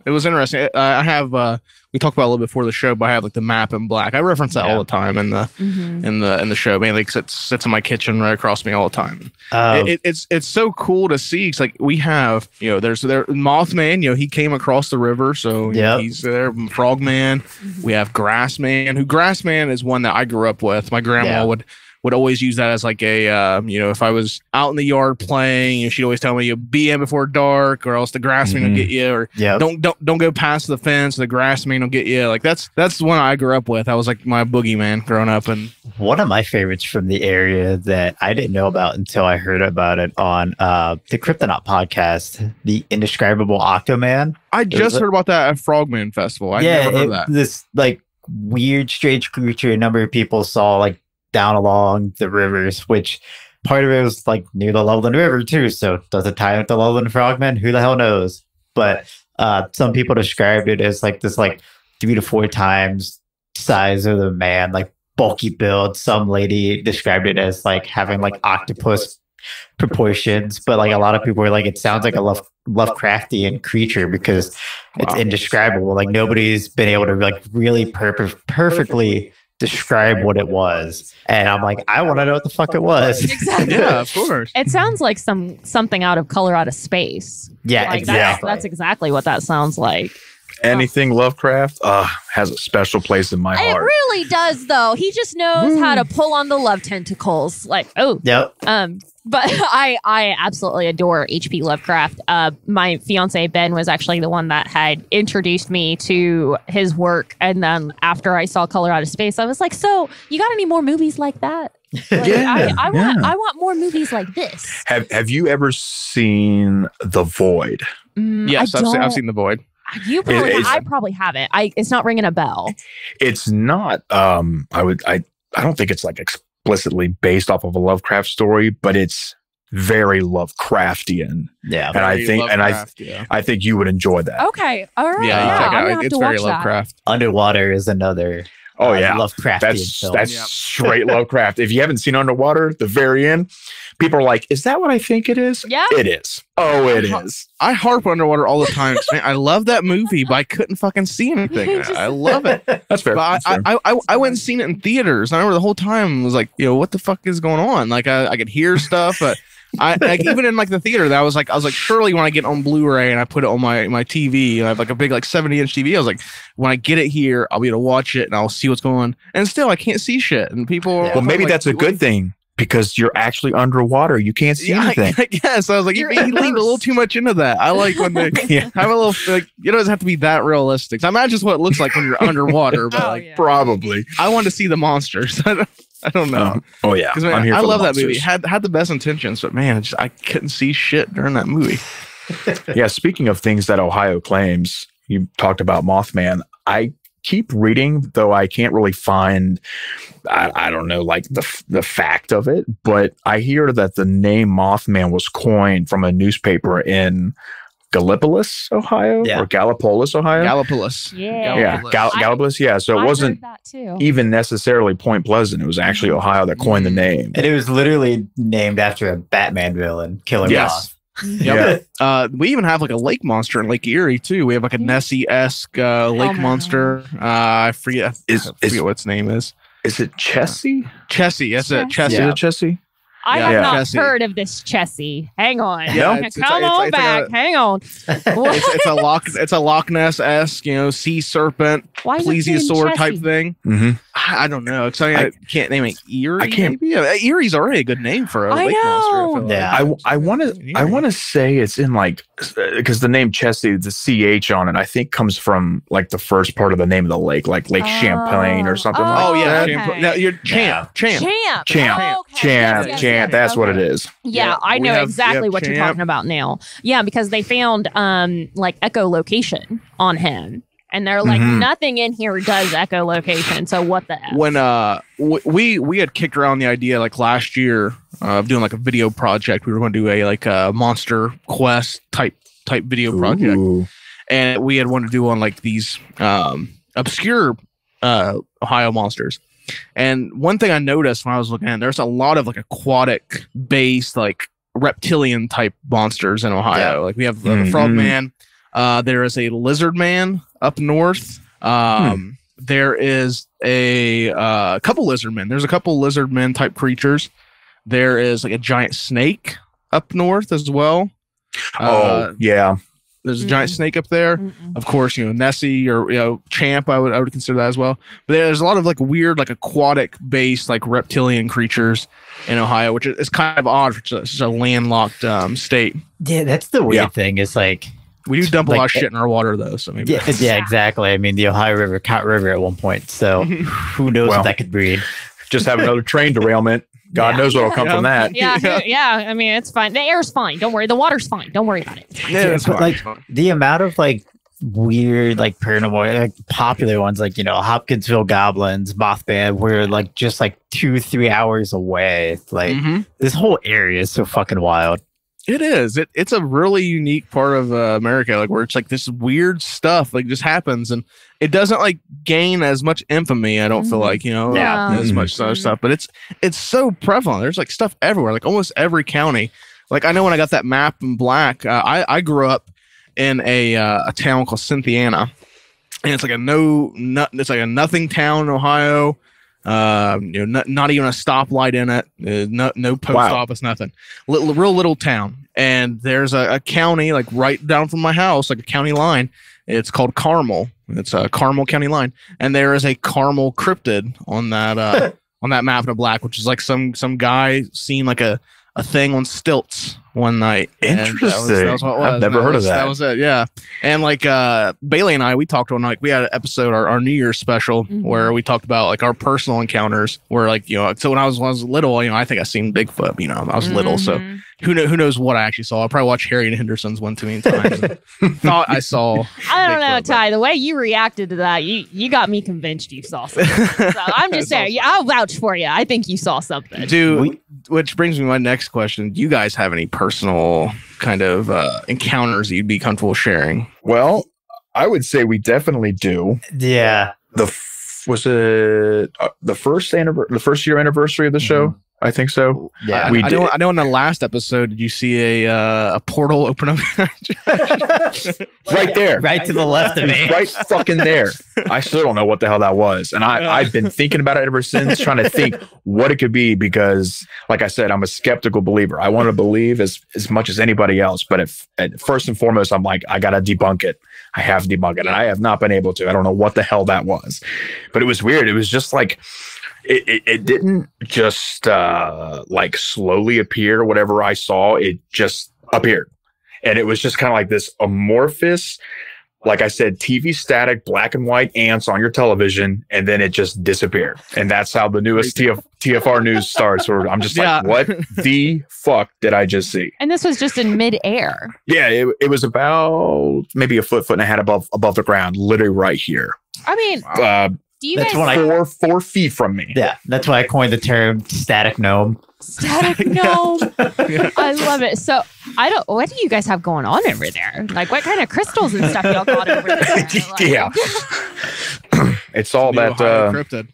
was interesting. I have we talked about it a little bit before the show, but I have the map in black. I reference that all the time in the show, mainly because it sits in my kitchen right across me all the time. It's so cool to see. It's we have there's Mothman. He came across the river, so he's there. Frogman. We have Grassman. Grassman is one that I grew up with. My grandma would always use that as if I was out in the yard playing, she'd always tell me, be in before dark, or else the grassman will get you, or don't go past the fence, the grassman will get you. That's the one I grew up with. I was my boogeyman growing up. And one of my favorites from the area that I didn't know about until I heard about it on the Kryptonaut podcast, the Indescribable Octoman. I just heard about that at Frogman Festival. I never heard of that. This weird, strange creature a number of people saw down along the rivers, which part of it was near the Loveland River too. So does it tie into Loveland Frogmen? Who the hell knows? But some people described it as this 3 to 4 times size of the man, bulky build. Some lady described it as having octopus proportions, but like a lot of people are like, it sounds like a Lovecraftian creature because it's indescribable. Like nobody's been able to like really perfectly describe what it was. And I'm like, I want to know what the fuck it was. Exactly. Yeah, of course. It sounds like something out of Color Out of Space. Yeah, like exactly. That's exactly what that sounds like. Anything Lovecraft has a special place in my It heart. really does, though. He just knows how to pull on the love tentacles. Like, Yep. But I absolutely adore H.P. Lovecraft. My fiance Ben was actually the one that had introduced me to his work, and then after I saw Color Out of Space, I was like, "So, you got any more movies like that? Like, I want more movies like this." Have you ever seen The Void? Yes, I've seen The Void. You probably, I probably haven't. It's not ringing a bell. It's not. I don't think it's like explicitly based off of a Lovecraft story, but it's very Lovecraftian. Yeah, and I think you would enjoy that. Okay, all right. Yeah, I'm gonna have it's to very watch that. Lovecraft. Underwater is another. Oh yeah, Lovecraftian film. That's straight Lovecraft. If you haven't seen Underwater, the very end, people are like, "Is that what I think it is?" Yeah, it is. Oh, it is. I harp Underwater all the time. Man, I love that movie, but I couldn't fucking see anything. I love it. That's fair. But I went and seen it in theaters. I remember the whole time was like, what the fuck is going on? Like I could hear stuff, but I like even in like the theater, that I was like, surely when I get on Blu-ray and I put it on my TV, I have like a big like 70-inch TV. I was like, when I get it here, I'll be able to watch it and I'll see what's going on. And still, I can't see shit. And people, well, maybe like, that's a good thing because you're actually underwater. You can't see anything. I guess. I was like, he leaned a little too much into that. I like when they have a little like, it doesn't have to be that realistic. So I imagine just what it looks like when you're underwater, but probably. I want to see the monsters. I don't know. Oh yeah, because I love that movie. Had the best intentions, but man, I couldn't see shit during that movie. Yeah. Speaking of things that Ohio claims, you talked about Mothman. I keep reading, though I can't really find. I don't know, like the fact of it, but I hear that the name Mothman was coined from a newspaper in Gallipolis, Ohio, or Gallipolis, Ohio. Gallipolis. Yeah. Gallipolis. Yeah. So it wasn't even necessarily Point Pleasant. It was actually Ohio that coined the name. And it was literally named after a Batman villain, Killer Moth. Yep. We even have like a lake monster in Lake Erie too. We have like a Nessie-esque lake monster. I forget what its name is. Is it Chessie? Chessie. That's it. Chessie. Is it Chessie? I have not Chessie. heard of this Chessie. Hang on. Yeah, Come on back. Hang on. It's a Loch Ness-esque, sea serpent, plesiosaur type thing. Mm-hmm. I don't know. I can't name it Erie. I can't. Maybe? Erie's already a good name for a lake monster. I want to say it's in like, because the name Chessie, the CH on it, I think comes from like the first part of the name of the lake, like Lake Champlain or something like that. Okay. No, you're Champ. That's what it is. Yeah, I know exactly what you're talking about now. Yeah, because they found like echolocation on him. And they're like, nothing in here does echolocation. So what the F? When we had kicked around the idea like last year of doing like a video project. We were going to do a monster quest type video project. And we had wanted to do on like these obscure Ohio monsters. And one thing I noticed when I was looking at it, there's a lot of like aquatic based like reptilian type monsters in Ohio. Like we have the frogman. There is a lizard man up north. There is a couple lizard men. There's a couple lizard men type creatures. There is like a giant snake up north as well. There's a giant snake up there. Of course, Nessie or Champ, I would consider that as well. But there's a lot of like weird, like aquatic based, like reptilian creatures in Ohio, which is kind of odd for such a landlocked state. Yeah, that's the weird thing. It's like we do dump a lot of shit in our water, though. So maybe yeah, exactly. I mean, the Ohio River, Cot River at one point. So who knows what that could breed? Just have another train derailment. God knows what'll come from that. Yeah. I mean, it's fine. The air's fine. Don't worry. The water's fine. Don't worry about it. It's but like the amount of like weird, like paranormal, like popular ones, like Hopkinsville goblins, Mothman, were like just like 2-3 hours away. Like this whole area is so fucking wild. It is. It's a really unique part of America, like where it's like this weird stuff like just happens, and it doesn't like gain as much infamy. I don't feel like as much stuff, but it's so prevalent. There's like stuff everywhere, like almost every county. Like I know when I got that map in black, I grew up in a town called Cynthiana, and it's like it's like a nothing town in Ohio. Not even a stoplight in it. No post office, nothing. Real little town. And there's a county like right down from my house, like a county line. It's called Carmel. It's a Carmel County line, and there is a Carmel cryptid on that on that map in black, which is like some guy seen like a thing on stilts one night. Interesting. That was what it was. I've never heard of that. That was it. Yeah. And like Bailey and I, we talked on like we had an episode, our New Year's special, where we talked about like our personal encounters. Where like so when I was little, I think I seen Bigfoot. I was little, so who knows what I actually saw? I probably watched Harry and Henderson's one too many times. Thought I saw. I don't know, Ty. The way you reacted to that, you got me convinced you saw something. So I'm just saying, I'll vouch for you. I think you saw something, dude. Which brings me to my next question. Do you guys have any personal kind of encounters that you'd be comfortable sharing? Well, I would say we definitely do. Yeah. Was it the first year anniversary of the show? I think so. Yeah, I know in the last episode, did you see a portal open up? Right there. Right to the left of me. Right fucking there. I still don't know what the hell that was. And I've been thinking about it ever since, trying to think what it could be, because like I said, I'm a skeptical believer. I want to believe as much as anybody else. But first and foremost, I'm like, I got to debunk it. I have to debunk it. And I have not been able to. I don't know what the hell that was. But it was weird. It was just like, it didn't just like slowly appear. Whatever I saw, it just appeared. And it was just kind of like this amorphous, like I said, TV static, black and white ants on your television. And then it just disappeared. And that's how the newest TFR news starts. Where I'm just like, what the fuck did I just see? And this was just in midair. Yeah, it was about maybe a foot and a half above the ground, literally right here. I mean, do you that's guys 4 feet from me? Yeah, that's why I coined the term static gnome. Static gnome. I love it. So what do you guys have going on over there? Like what kind of crystals and stuff y'all got over there? Like, yeah. It's all that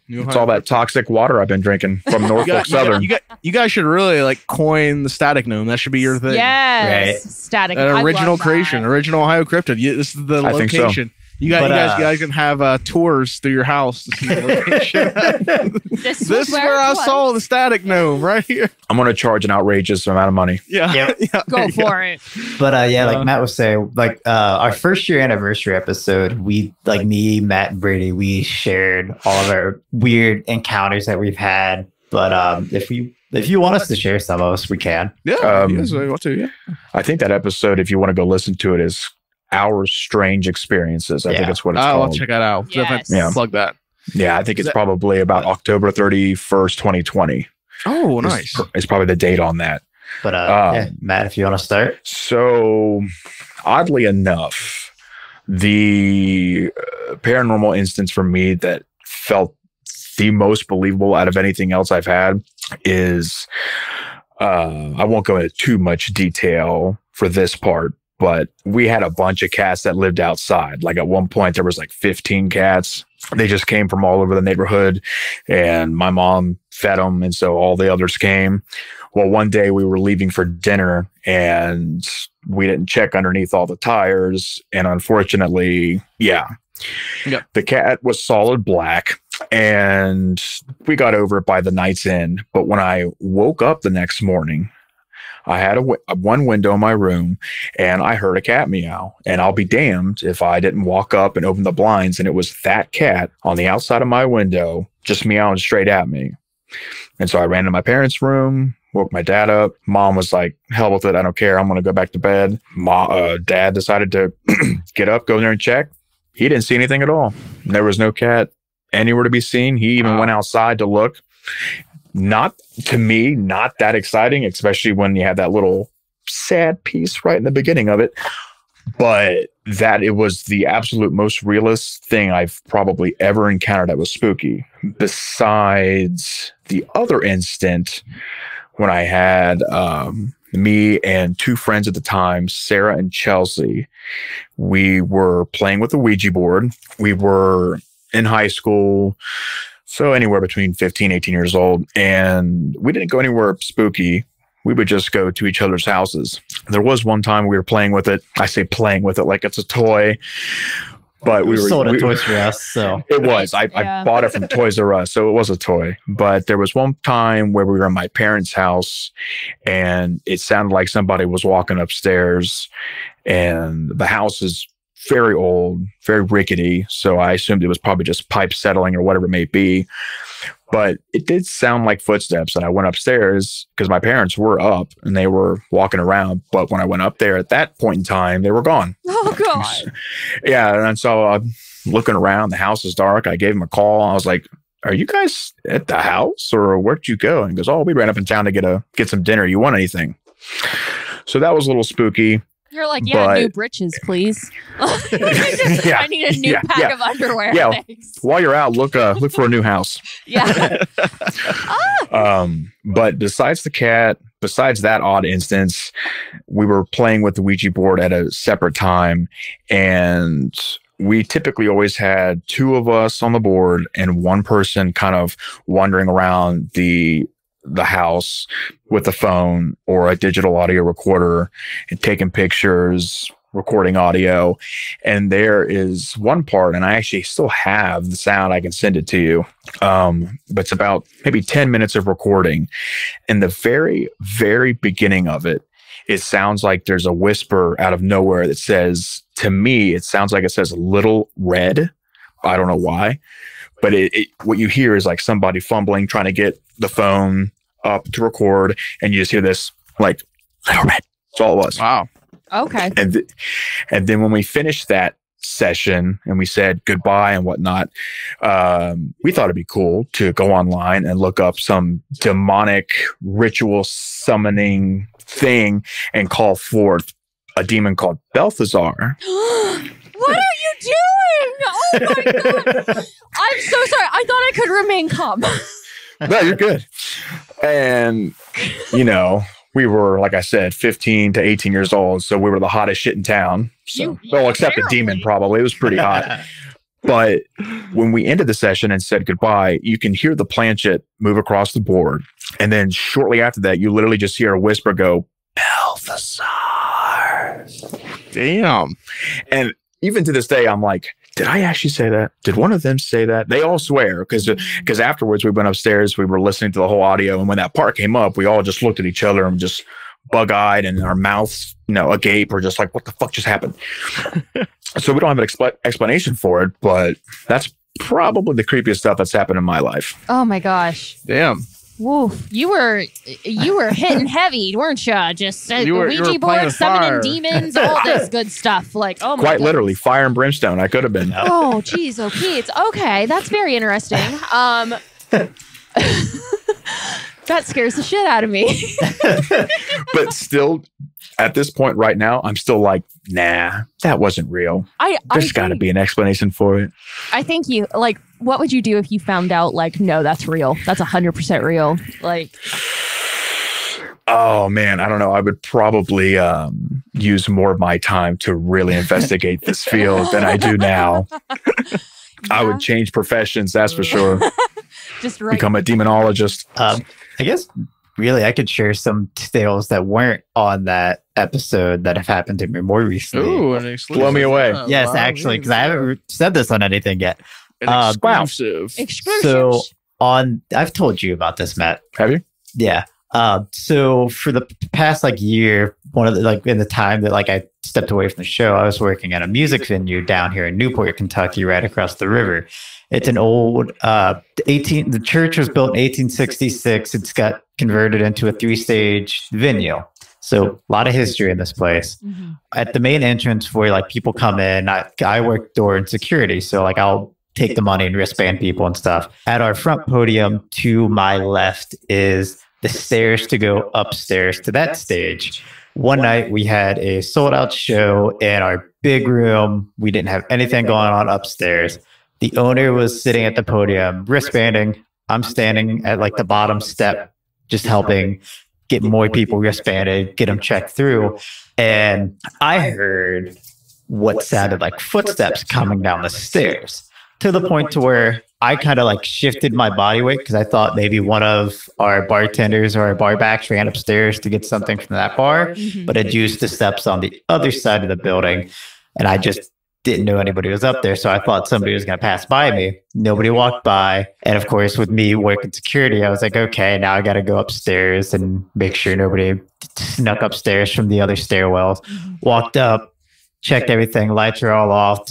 it's all that toxic water I've been drinking from Norfolk Southern. You guys should really like coin the static gnome. That should be your thing. Yes. Right. Static. Original creation, original Ohio cryptid. This is the location. I think so. You guys can have tours through your house to see the location. this is where I saw the static gnome right here. I'm going to charge an outrageous amount of money. Yeah. Go for it. But like Matt was saying, like our first year anniversary episode, we like me, Matt, and Brady, we shared all of our weird encounters that we've had. But if you want us to share some of us, we can. Yeah. Yes, I want to. Yeah. I think that episode, if you want to go listen to it, is Our Strange Experiences. I think that's what it's called. I'll check that out. Yes. Plug that. Yeah, I think it's probably about October 31st, 2020. Oh, nice. It's probably the date on that. But Matt, if you want to start. So, oddly enough, the paranormal instance for me that felt the most believable out of anything else I've had is, I won't go into too much detail for this part, but we had a bunch of cats that lived outside. Like at one point, there was like 15 cats. They just came from all over the neighborhood, and my mom fed them. And so all the others came. Well, one day we were leaving for dinner and we didn't check underneath all the tires. And unfortunately, the cat was solid black, and we got over it by the night's end. But when I woke up the next morning, I had one window in my room, and I heard a cat meow. And I'll be damned if I didn't walk up and open the blinds, and it was that cat on the outside of my window just meowing straight at me. And so I ran to my parents' room, woke my dad up. Mom was like, hell with it, I don't care, I'm going to go back to bed. Dad decided to get up, go in there and check. He didn't see anything at all. There was no cat anywhere to be seen. He even went outside to look. Not to me, not that exciting, especially when you have that little sad piece right in the beginning of it. But that it was the absolute most realist thing I've probably ever encountered that was spooky. Besides the other instant when I had me and two friends at the time, Sarah and Chelsea, we were playing with the Ouija board. We were in high school, so anywhere between 15, 18 years old. And we didn't go anywhere spooky. We would just go to each other's houses. There was one time we were playing with it. I say playing with it like it's a toy. But we sold at Toys R Us, so it was. I bought it from Toys R Us, so it was a toy. But there was one time where we were in my parents' house, and it sounded like somebody was walking upstairs. And the house is very old, very rickety, so I assumed it was probably just pipes settling or whatever it may be. But it did sound like footsteps, and I went upstairs because my parents were up and they were walking around. But when I went up there at that point in time, they were gone. Oh, God. Yeah, and so I'm looking around. The house is dark. I gave him a call. I was like, "Are you guys at the house, or where'd you go?" And he goes, "Oh, we ran up in town to get some dinner. You want anything?" So that was a little spooky. You're like, yeah, new britches, please. I need a new pack of underwear. Yeah. Thanks. While you're out, look for a new house. Yeah. But besides the cat, besides that odd instance, we were playing with the Ouija board at a separate time, and we typically always had two of us on the board and one person kind of wandering around the house with a phone or a digital audio recorder and taking pictures, recording audio. And there is one part, and I actually still have the sound. I can send it to you. But it's about maybe 10 minutes of recording. In the very, very beginning of it, it sounds like there's a whisper out of nowhere that says, to me, it sounds like it says "little red." I don't know why, but what you hear is like somebody fumbling, trying to get the phone up to record, and you just hear this like "little red." That's all it was. Wow. Okay. And then when we finished that session and we said goodbye and whatnot, we thought it'd be cool to go online and look up some demonic ritual summoning thing and call forth a demon called Balthazar. What are you doing? Oh my God. I'm so sorry. I thought I could remain calm. No, you're good. And, we were, like I said, 15 to 18 years old. So we were the hottest shit in town. So, well, except the demon, probably. It was pretty hot. But when we ended the session and said goodbye, you can hear the planchette move across the board. And then shortly after that, you literally just hear a whisper go, "Balthazar." Damn. And even to this day, I'm like, did I actually say that? Did one of them say that? They all swear, because afterwards we went upstairs, we were listening to the whole audio, and when that part came up, we all just looked at each other and just bug-eyed and our mouths, agape, or just like, what the fuck just happened? So we don't have an explanation for it, but that's probably the creepiest stuff that's happened in my life. Oh my gosh. Damn. Woof. You were hitting heavy, weren't you? Just Ouija board, summoning demons, all this good stuff. Like, oh my Quite goodness. literally, fire and brimstone. I could have been. Oh, geez, oh Pete. Okay, that's very interesting. That scares the shit out of me. But still, at this point right now, I'm still like, nah, that wasn't real. There's got to be an explanation for it. I think what would you do if you found out, no, that's real? That's 100% real. Oh, man, I don't know. I would probably use more of my time to really investigate this field than I do now. Yeah. I would change professions, that's for sure. Just become a demonologist. I guess really I could share some tales that weren't on that episode that have happened to me more recently. Ooh, an exclusive. Blow me away. Yes, wow, actually, because I haven't said this on anything yet. An exclusive. So I've told you about this, Matt. Have you? Yeah. So for the past year, one of the in the time that I stepped away from the show, I was working at a music venue down here in Newport, Kentucky, right across the river. It's an old the church was built in 1866. It's got converted into a 3-stage venue. So a lot of history in this place. Mm-hmm. At the main entrance where people come in, I work door and security. So I'll take the money and wristband people and stuff. At our front podium to my left is the stairs to go upstairs to that stage. One night we had a sold out show in our big room. We didn't have anything going on upstairs. The owner was sitting at the podium, wristbanding. I'm standing at the bottom step, just helping. get more people wristbanded, get them checked through. And I heard what sounded like footsteps coming down the stairs, to the point to where I kind of like shifted my body weight because I thought maybe one of our bartenders or our bar backs ran upstairs to get something from that bar, but had used the steps on the other side of the building. And I just didn't know anybody was up there. So I thought somebody was going to pass by me. Nobody walked by. And of course, with me working security, I was like, okay, now I got to go upstairs and make sure nobody snuck upstairs from the other stairwells. Walked up, checked everything, lights are all off.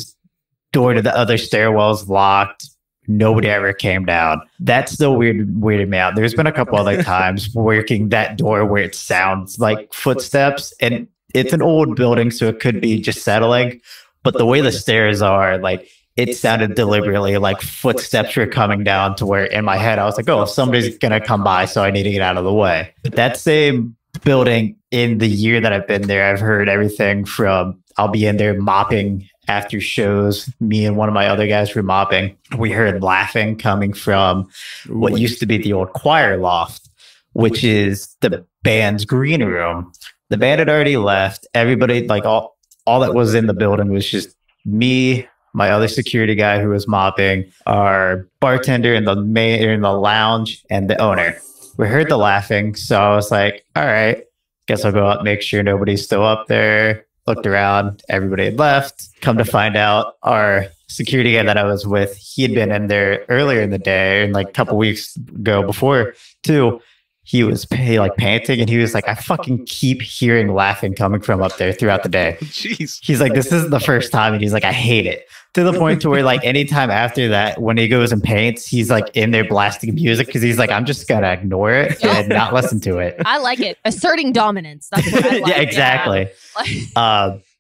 Door to the other stairwells locked. Nobody ever came down. That still weirded me out. There's been a couple other times working that door where it sounds like footsteps, and it's an old building, so it could be just settling. But the way the stairs are, like, it sounded deliberately like footsteps were coming down, to where in my head I was like, oh, somebody's gonna come by, so I need to get out of the way. But that same building, in the year that I've been there, I've heard everything from, I'll be in there mopping after shows. Me and one of my other guys were mopping. We heard laughing coming from what used to be the old choir loft, which is the band's green room. The band had already left. Everybody, like all that was in the building was just me, my other security guy who was mopping, our bartender in the lounge, and the owner. We heard the laughing, so I was like, all right, guess I'll go out and make sure nobody's still up there. Looked around, everybody had left. Come to find out, our security guy that I was with, he had been in there earlier in the day, and like a couple weeks ago before too. He was panting, and he was like, I fucking keep hearing laughing coming from up there throughout the day. Jeez. He's like, this isn't the first time, and he's like, I hate it. To the point to where, like, anytime after that, when he goes and paints, he's like in there blasting music because he's like, I'm just gonna ignore it and not listen to it. I like it. Asserting dominance. That's what I like. Yeah, exactly.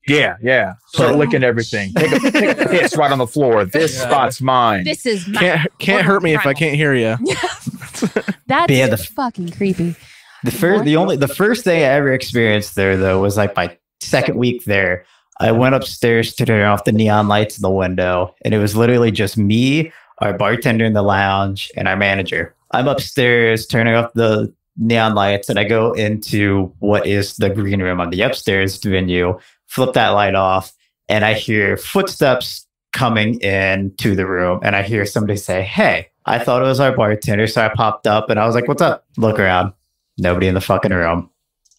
Yeah. Start licking everything. Take a piss right on the floor. This spot's mine. This is mine. Can't hurt me if I can't hear you. That's fucking creepy. The first thing I ever experienced there, though, was like my second week there. I went upstairs to turn off the neon lights in the window, and it was literally just me, our bartender in the lounge, and our manager. I'm upstairs turning off the neon lights, and I go into what is the green room on the upstairs venue, flip that light off, and I hear footsteps coming into the room, and I hear somebody say, hey. I thought it was our bartender, so I popped up, and I was like, what's up? Look around. Nobody in the fucking room.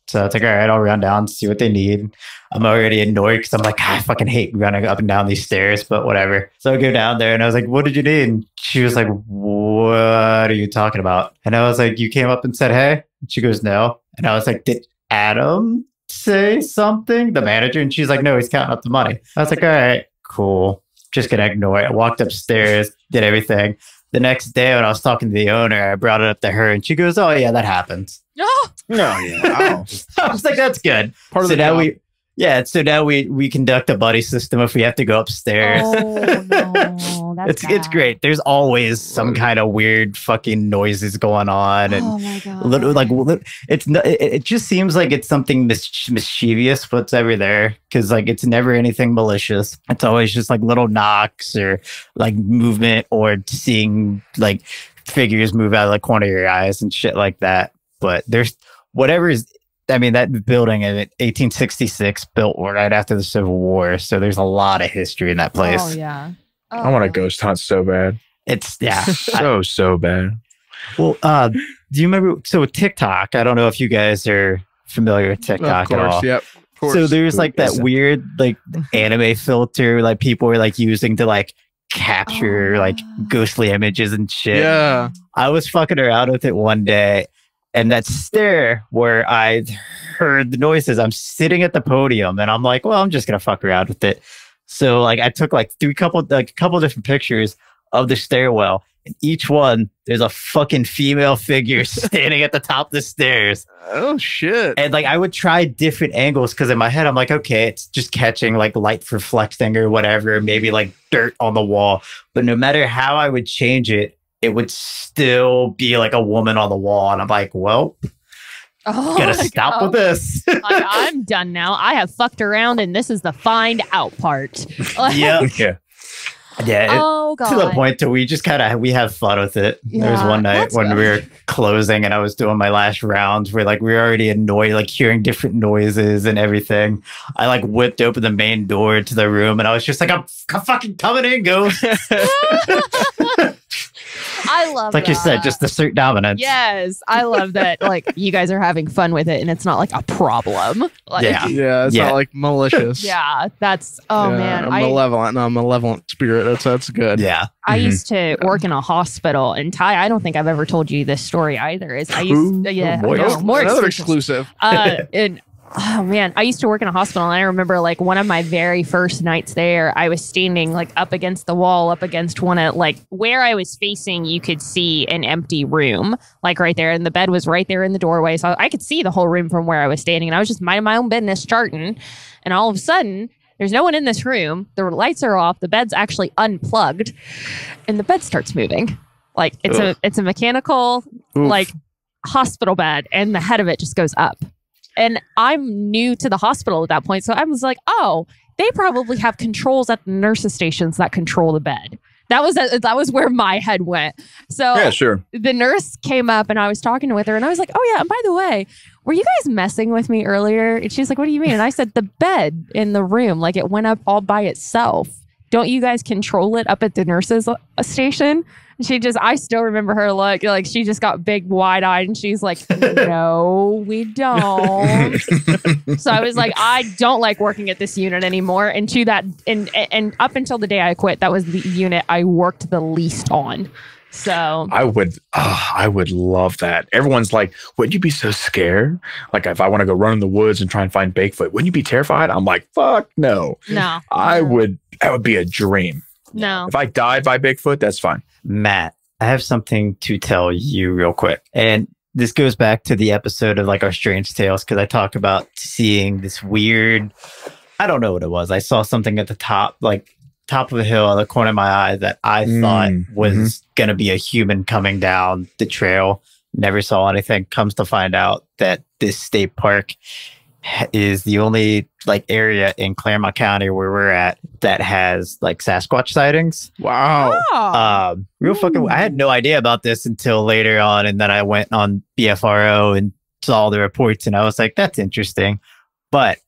So it's like, all right, I'll run down, see what they need. I'm already annoyed because I'm like, I fucking hate running up and down these stairs, but whatever. So I go down there, and I was like, what did you need? And she was like, what are you talking about? And I was like, you came up and said, hey? And she goes, no. And I was like, did Adam say something? The manager? And she's like, no, he's counting up the money. I was like, all right, cool. Just gonna ignore it. I walked upstairs, did everything. The next day when I was talking to the owner, I brought it up to her, and she goes, oh, yeah, that happens. Oh, I was like, that's good. So now we conduct a buddy system if we have to go upstairs. Oh, no. It's great. There's always some kind of weird fucking noises going on. And oh, my God. It just seems like it's something mischievous what's ever there, because like it's never anything malicious. It's always just like little knocks or like movement or seeing like figures move out of the corner of your eyes and shit like that. But there's whatever is, I mean, that building in 1866 built right after the Civil War. So there's a lot of history in that place. Oh, yeah. Oh. I want a ghost hunt so bad. It's, so bad. Well, do you remember? So with TikTok, I don't know if you guys are familiar with TikTok at all. Yep. Of course. So there's like that weird like anime filter like people were like using to like capture like ghostly images and shit. Yeah. I was fucking around with it one day. And that stair where I heard the noises, I'm sitting at the podium and I'm like, well, I'm just going to fuck around with it. So like I took like a couple different pictures of the stairwell. And each one, there's a fucking female figure standing at the top of the stairs. Oh, shit. And like I would try different angles because in my head, I'm like, okay, it's just catching like light reflecting or whatever, maybe like dirt on the wall. But no matter how I would change it, it would still be like a woman on the wall. And I'm like, well, gotta stop with this. I'm done now. I have fucked around and this is the find out part. Yeah. Oh Oh god. To the point that we just we have fun with it. There was Yeah, one night that's when good. we were closing and I was doing my last rounds where like we were already annoyed, like hearing different noises and everything. I like whipped open the main door to the room and I was just like, I'm fucking coming in, ghost. I love Like that. you said, just assert dominance. Yes, I love that. Like you guys are having fun with it, and it's not like a problem. Like, Yeah. Yeah, it's Yeah. not like malicious. yeah. That's man. a malevolent spirit. That's good. Yeah. I used to work in a hospital, and Ty, I don't think I've ever told you this story either. Is I used Oh, boy. no, more Another exclusive. exclusive. And oh man, I used to work in a hospital, and I remember like one of my very first nights there, I was standing like up against the wall, up against one of like where I was facing, you could see an empty room, like right there, and the bed was right there in the doorway, so I could see the whole room from where I was standing, and I was just minding my own business, charting, and all of a sudden, there's no one in this room. The lights are off. The bed's actually unplugged, and the bed starts moving. Like it's a mechanical like hospital bed, and the head of it just goes up. And I'm new to the hospital at that point. So I was like, oh, they probably have controls at the nurses' stations that control the bed. That was where my head went. So Yeah, sure. the nurse came up and I was talking with her and I was like, oh yeah, and by the way, were you guys messing with me earlier? And she's like, what do you mean? And I said, the bed in the room, like it went up all by itself. Don't you guys control it up at the nurses' station? And I still remember her look, like she just got big wide eyed and she's like, no, we don't. So I was like, I don't like working at this unit anymore. And to that, and up until the day I quit, that was the unit I worked the least on. So I would love that. Everyone's like, wouldn't you be so scared? Like if I want to go run in the woods and try and find Bigfoot, wouldn't you be terrified? I'm like, fuck no. no, That would be a dream. no. If I died by Bigfoot, that's fine. Matt, I have something to tell you real quick. And this goes back to the episode of like our strange tales, because I talk about seeing this weird, I don't know what it was. I saw something at the top of a hill at the corner of my eye that I thought was going to be a human coming down the trail. Never saw anything. Comes to find out that this state park is the only like area in Claremont County where we're at that has like Sasquatch sightings. Wow. Real fucking, I had no idea about this until later on. And then I went on BFRO and saw the reports and I was like, that's interesting. But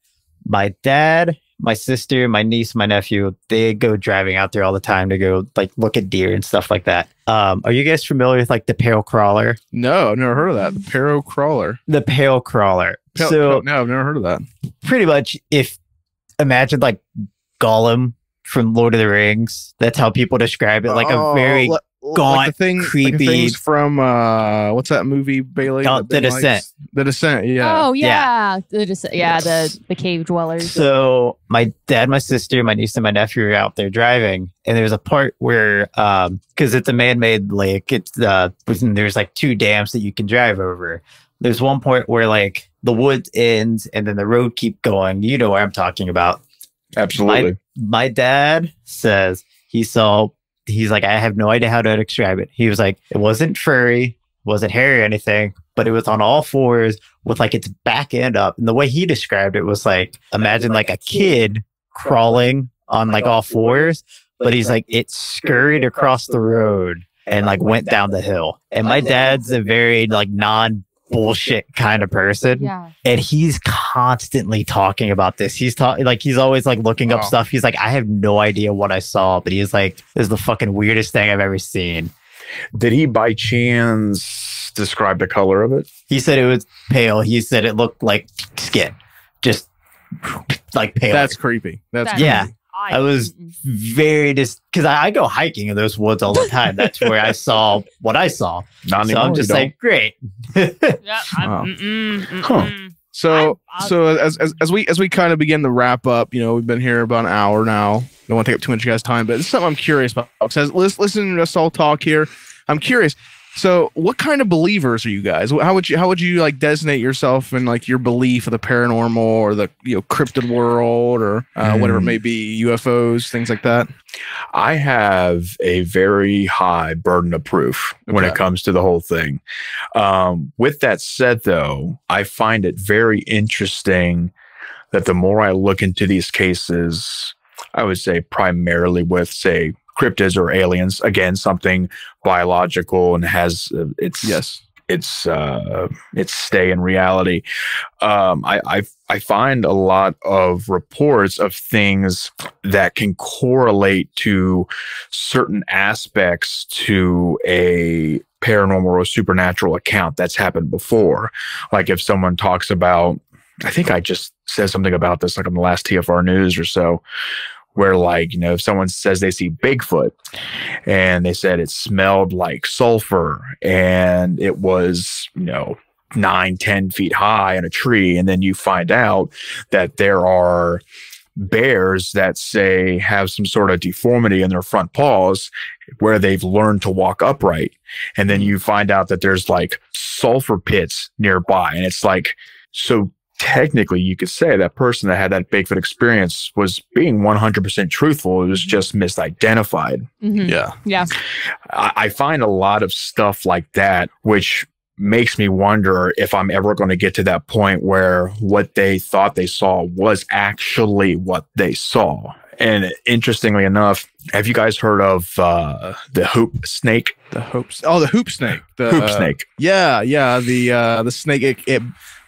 my dad, my sister, my niece, my nephew, they go driving out there all the time to go like look at deer and stuff like that. Are you guys familiar with like the pale crawler? No, I've never heard of that. The Paro Crawler. The pale crawler. No, I've never heard of that. Pretty much, if imagine like Gollum from Lord of the Rings, that's how people describe it, like a very gaunt, creepy things from what's that movie, Bailey? The Descent. The Descent, yeah. Oh yeah, the cave dwellers. So my dad, my sister, my niece, and my nephew are out there driving, and there's a part where because it's a man-made lake, it's there's like two dams that you can drive over. There's one point where like the woods ends and then the road keep going. You know what I'm talking about. Absolutely. My dad says he's like, I have no idea how to describe it. He was like, it wasn't furry, wasn't hairy or anything, but it was on all fours with like its back end up. And the way he described it was like, imagine like a kid crawling on like all fours, but he's like, it scurried across the road and like went down the hill. And my dad's a very like bullshit kind of person. Yeah. And he's constantly talking about this. He's always like looking up stuff. He's like, I have no idea what I saw, but he's like, this is the fucking weirdest thing I've ever seen. Did he by chance describe the color of it? He said it was pale. He said it looked like skin. Just like pale. That's creepy. Yeah. I was very because I go hiking in those woods all the time. That's where I saw what I saw. Not so anymore, I'm just like, great. So as we kind of begin to wrap up, you know, we've been here about an hour now. Don't want to take up too much of you guys' time, but it's something I'm curious about. Because listening to us all talk here, I'm curious. So what kind of believers are you guys? How would you like designate yourself in like your belief of the paranormal or the cryptid world or whatever it may be, UFOs, things like that? I have a very high burden of proof when it comes to the whole thing. With that said, though, I find it very interesting that the more I look into these cases, I would say primarily with, say, cryptids or aliens, again, something biological and has its stay in reality. I find a lot of reports of things that can correlate to certain aspects to a paranormal or supernatural account that's happened before. Like if someone talks about, I think I just said something about this like on the last TFR news or so, where like, you know, if someone says they see Bigfoot and they said it smelled like sulfur and it was, you know, 9-10 feet high in a tree, and then you find out that there are bears that say have some sort of deformity in their front paws where they've learned to walk upright, and then you find out that there's like sulfur pits nearby, and it's like, so technically you could say that person that had that Bigfoot experience was being 100% truthful. It was just misidentified. Yeah. I find a lot of stuff like that, which makes me wonder if I'm ever going to get to that point where what they thought they saw was actually what they saw. And interestingly enough, have you guys heard of the hoop snake? The hoop snake. The hoop snake. Yeah. The snake.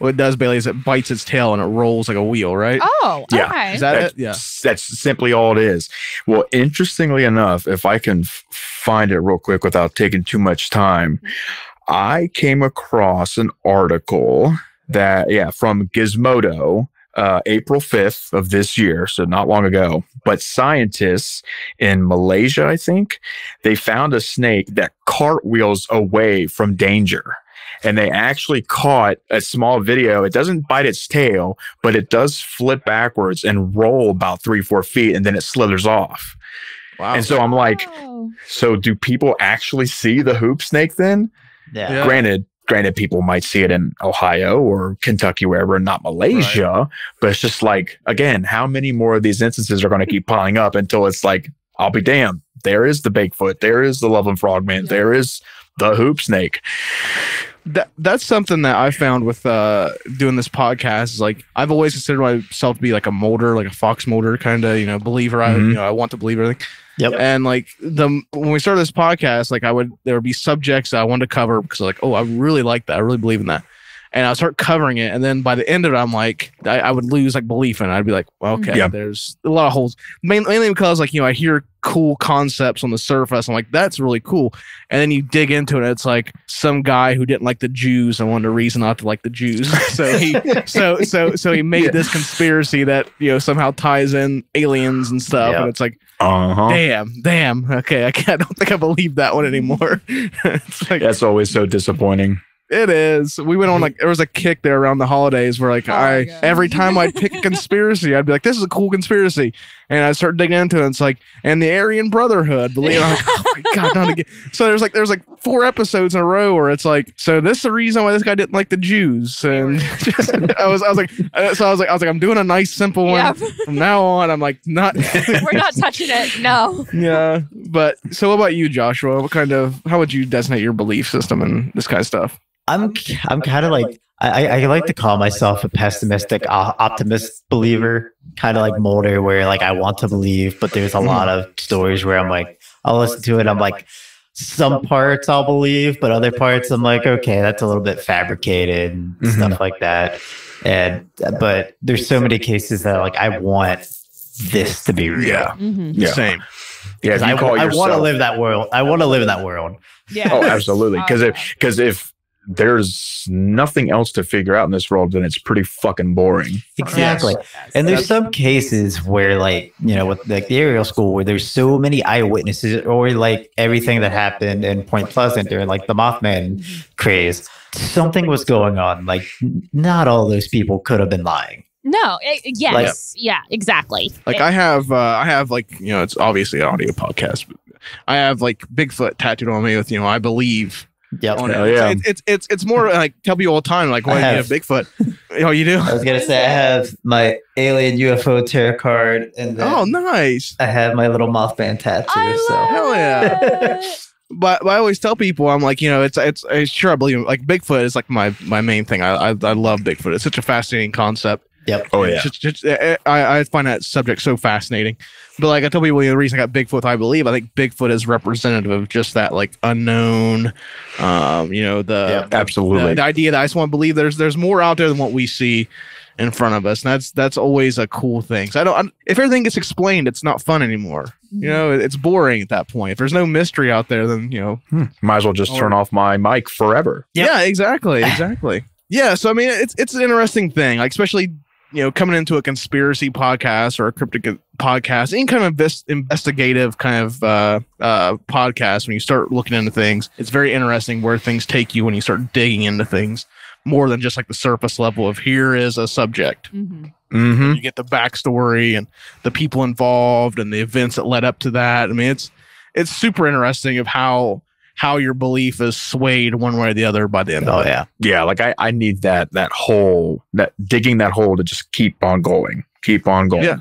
What it does, Bailey, is it bites its tail and it rolls like a wheel, right? Oh, okay. Yeah. Is that it? Yeah. That's simply all it is. Well, interestingly enough, if I can find it real quick without taking too much time, I came across an article that, from Gizmodo, April 5th of this year, so not long ago. But scientists in Malaysia, I think, they found a snake that cartwheels away from danger. And they actually caught a small video. It doesn't bite its tail, but it does flip backwards and roll about 3-4 feet, and then it slithers off. Wow. And so I'm like, so do people actually see the hoop snake then? Yeah. Granted, people might see it in Ohio or Kentucky, wherever, and not Malaysia. Right. But it's just like, again, how many more of these instances are going to keep piling up until it's like, I'll be damned. There is the Bigfoot. There is the Loveland Frogman. Yeah. There is the hoop snake. That's something that I found with doing this podcast. Is like, I've always considered myself to be like a molder, like a fox molder kind of, believer. I want to believe everything. Yep. And like when we started this podcast, like there would be subjects I wanted to cover because like, I really like that. I really believe in that. And I'll start covering it. And then by the end of it, I'm like, I would lose like belief in it. I'd be like, well, okay, there's a lot of holes. Mainly because like, I hear cool concepts on the surface. I'm like, that's really cool. And then you dig into it. And it's like some guy who didn't like the Jews and wanted a reason not to like the Jews. So he made this conspiracy that, somehow ties in aliens and stuff. And it's like, damn. Okay. I don't think I believe that one anymore. It's like, that's always so disappointing. It is. We went on there was a kick there around the holidays where every time I'd pick a conspiracy, I'd be like, this is a cool conspiracy. And I start digging into it. And it's like, and the Aryan Brotherhood, I'm like, oh my God, not again. So there's like 4 episodes in a row where it's like, so this is the reason why this guy didn't like the Jews. And I was like, I'm doing a nice, simple one. From now on, I'm like, we're not touching it. No. Yeah. But so what about you, Joshua? How would you designate your belief system and this kind of stuff? I'm kind of like, I like to call myself a pessimistic optimist believer, kind of like Mulder, where like I want to believe, but there's a lot of stories where I'm like, I'll listen to it. I'm like, some parts I'll believe, but other parts I'm like, okay, that's a little bit fabricated and stuff like that. But there's so many cases that like, I want this to be real. Yeah. Same. Yeah. I want to live that world. I want to live in that world. Yeah. Oh, absolutely. Because if there's nothing else to figure out in this world, then it's pretty fucking boring. Exactly. And there's some cases where like, with like the Ariel School, where there's so many eyewitnesses, or like everything that happened in Point Pleasant or like the Mothman craze, something was going on. Like not all those people could have been lying. No. Yes. Yeah, exactly. Like I have like, it's obviously an audio podcast, but I have like Bigfoot tattooed on me with, I believe. Yep. It's more like tell people all the time like, why do you have Bigfoot? Oh, you do? I was gonna say I have my alien UFO tarot card, and then nice. I have my little Mothman tattoo. Hell yeah. But I always tell people, I'm like, it's sure I believe like Bigfoot is like my main thing. I love Bigfoot. It's such a fascinating concept. Yep. Oh yeah. I find that subject so fascinating. But like I tell people, the reason I got Bigfoot, I think Bigfoot is representative of just that like unknown, absolutely the idea that I just want to believe there's more out there than what we see in front of us. And that's always a cool thing. So if everything gets explained, it's not fun anymore. It's boring at that point. If there's no mystery out there, then might as well just turn off my mic forever. Yeah, exactly. Yeah, so I mean, it's an interesting thing, like especially coming into a conspiracy podcast or a cryptic podcast, any kind of investigative kind of podcast. When you start looking into things, it's very interesting where things take you when you start digging into things more than just like the surface level of here is a subject. You get the backstory and the people involved and the events that led up to that. I mean, it's super interesting of how your belief is swayed one way or the other by the end of it. Yeah. Like I need that hole, that digging that hole to just keep on going. Keep on going.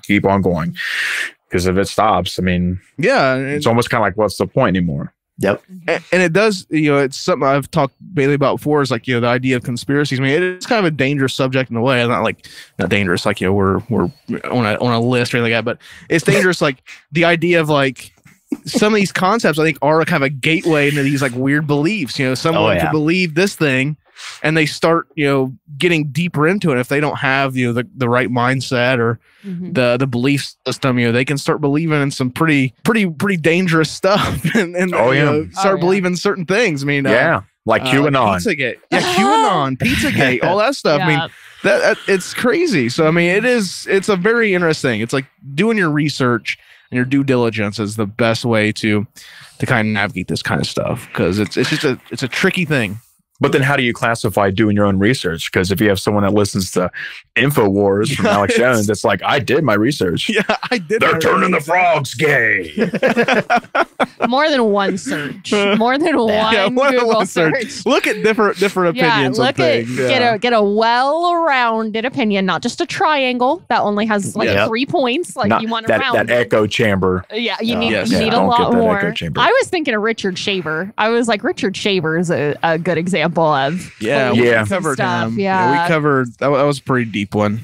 Because if it stops, I mean, it's almost kind of like, what's the point anymore? Yep. And it does, it's something I've talked Bailey about before, is like, the idea of conspiracies. I mean, it's kind of a dangerous subject in a way. Not dangerous, like, we're on a list or anything like that, but it's dangerous. Like the idea of like, some of these concepts I think are kind of a gateway into these like weird beliefs. Someone could believe this thing and they start, getting deeper into it. If they don't have, the right mindset or the belief system, they can start believing in some pretty dangerous stuff and start believing certain things. I mean, like QAnon. Pizzagate. Yeah, QAnon, Pizzagate, all that stuff. I mean, that it's crazy. So I mean, it's a very interesting. It's like doing your research and your due diligence is the best way to kind of navigate this kind of stuff, because it's a tricky thing. But then how do you classify doing your own research? Because if you have someone that listens to InfoWars from Alex Jones, it's like, I did my research. Yeah, I did. They're turning the frogs gay. More than one search. More than one Google search. Look at different opinions on things. Get a well-rounded opinion, not just a triangle that only has 3 points. Like you want to round that echo chamber. Yeah, you need a lot more. I was thinking of Richard Shaver. I was like, Richard Shaver is a good example of we covered stuff. him. We covered that was a pretty deep one.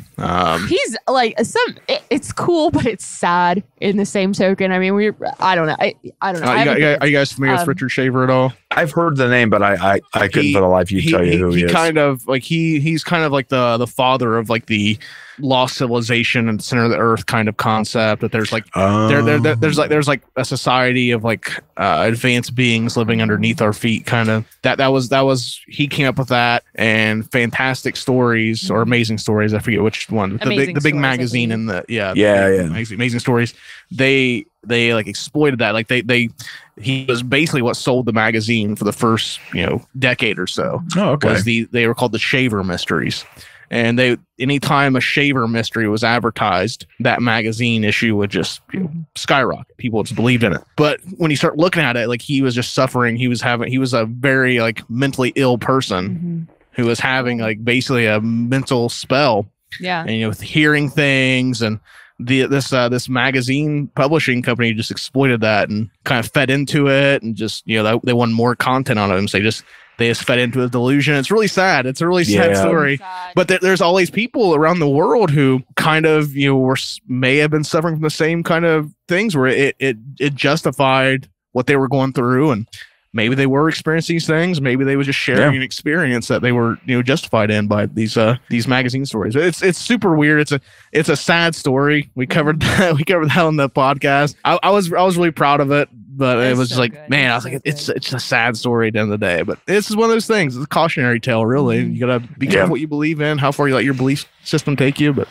He's like it's cool, but it's sad in the same token. I mean, I don't know. I don't know. Are you guys familiar with Richard Shaver at all? I've heard the name, but I couldn't for the life of you tell you who he is. Kind of like he's kind of like the father of like the lost civilization and center of the earth kind of concept, that there's like there's like a society of like advanced beings living underneath our feet, kind of that was he came up with that, and fantastic stories or amazing stories, I forget which one, the big magazine and amazing stories, they like exploited that, like he was basically what sold the magazine for the first decade or so. They were called the Shaver Mysteries. And anytime a Shaver mystery was advertised, that magazine issue would just skyrocket. People just believed in it. But when you start looking at it, like he was just suffering. He was a very like mentally ill person who was having like basically a mental spell. Yeah. And with hearing things, and this magazine publishing company just exploited that and kind of fed into it, and just they wanted more content on it, and so they just fed into a delusion. It's really sad. It's a really sad story. But there's all these people around the world who kind of may have been suffering from the same kind of things, where it justified what they were going through, and maybe they were experiencing these things. Maybe they were just sharing an experience that they were justified in by these magazine stories. It's super weird. It's a sad story. We covered that. We covered that on the podcast. I was really proud of it. But it was so like, good. Man, I was like, it's a sad story at the end of the day. But this is one of those things. It's a cautionary tale, really. You gotta be careful what you believe in, how far you let your belief system take you. But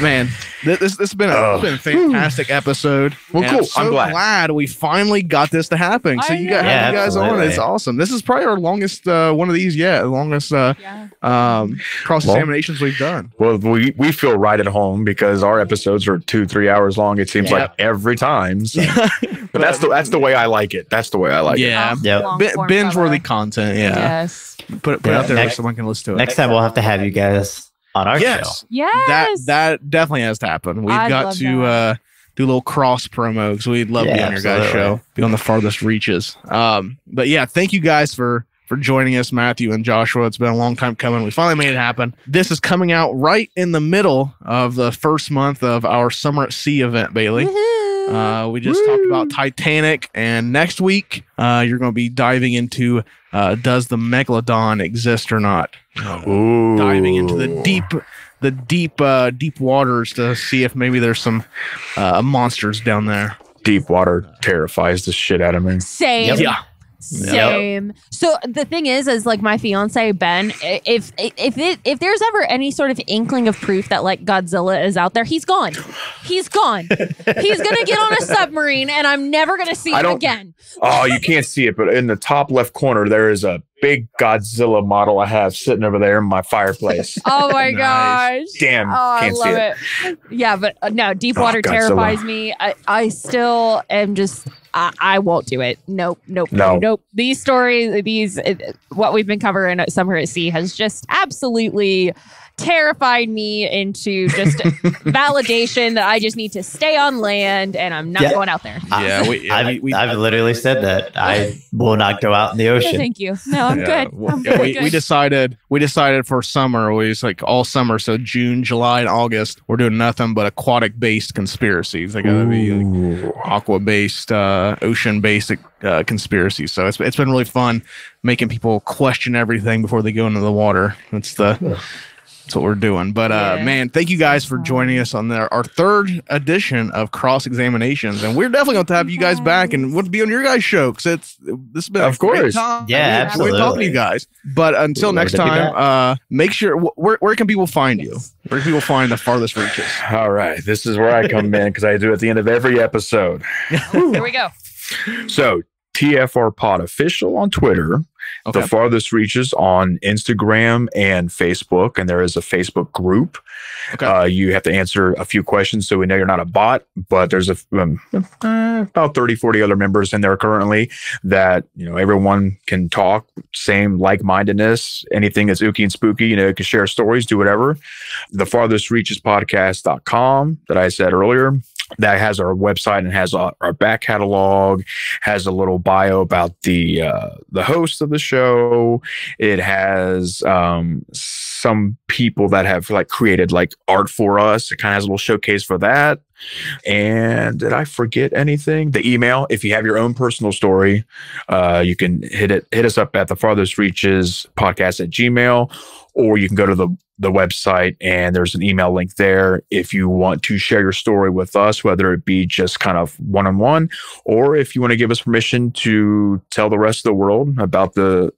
man, this has been a fantastic episode. Well, cool. I'm glad we finally got this to happen. So you guys on. It's awesome. This is probably our longest one of these yet. The longest cross examinations we've done. Well, we feel right at home because our episodes are 2-3 hours long. It seems like every time. So. But that's the way I like it. That's the way I like it. Yeah. Binge-worthy content. Yeah. Yes. Put it out there where someone can listen to it. Next time we'll have to have you guys on our show. Yes. That definitely has to happen. We've got to do a little cross promo, because we'd love to be on your guys' show, be on the Farthest Reaches. But yeah, thank you guys for for joining us, Matthew and Joshua. It's been a long time coming. We finally made it happen. This is coming out right in the middle of the first month of our Summer at Sea event, Bailey. We just talked about Titanic, and next week you're going to be diving into does the Megalodon exist or not? Diving into the deep waters to see if maybe there's some monsters down there. Deep water terrifies the shit out of me. Same. Yeah. Same. So the thing is like my fiance Ben, if there's ever any sort of inkling of proof that like Godzilla is out there, he's gone. He's gone. He's gonna get on a submarine, and I'm never gonna see him again. Oh, you can't see it, but in the top left corner there is a big Godzilla model I have sitting over there in my fireplace. Oh my gosh! Damn, can't see it. Yeah, but no, deep water terrifies me. I still am just. I won't do it. Nope. These stories, what we've been covering at Summer at Sea has just absolutely terrified me into just validation that I just need to stay on land and I'm not going out there. I've literally said that I will not go out in the ocean. Thank you. No, I'm good. We decided for summer, always like all summer. So June, July, and August, we're doing nothing but aquatic based conspiracies. They gotta be like aqua based, ocean based conspiracies. So it's been really fun making people question everything before they go into the water. That's what we're doing. But man, thank you guys for joining us on our third edition of Cross Examinations, and we're definitely going to have you guys back and want to be on your guys' show because this has been of course. Yeah, absolutely. We're talking to you guys. But until next time, make sure where can people find you? Where can people find the Farthest Reaches? All right, this is where I come in because I do it at the end of every episode. Here we go. So TFR Pod Official on Twitter. Okay. The Farthest Reaches on Instagram and Facebook, and there is a Facebook group. Okay. You have to answer a few questions, so we know you're not a bot, but there's about 30, 40 other members in there currently that, everyone can talk, same like-mindedness, anything that's ooky and spooky, you can share stories, do whatever. The Farthest Reaches Podcast.com that I said earlier. That has our website and has our back catalog, has a little bio about the host of the show. It has some people that have created art for us. It kind of has a little showcase for that. And did I forget anything? The email, if you have your own personal story, you can hit us up at the Farthest Reaches Podcast at Gmail, or you can go to the website and there's an email link there if you want to share your story with us, whether it be just kind of one-on-one, or if you want to give us permission to tell the rest of the world about the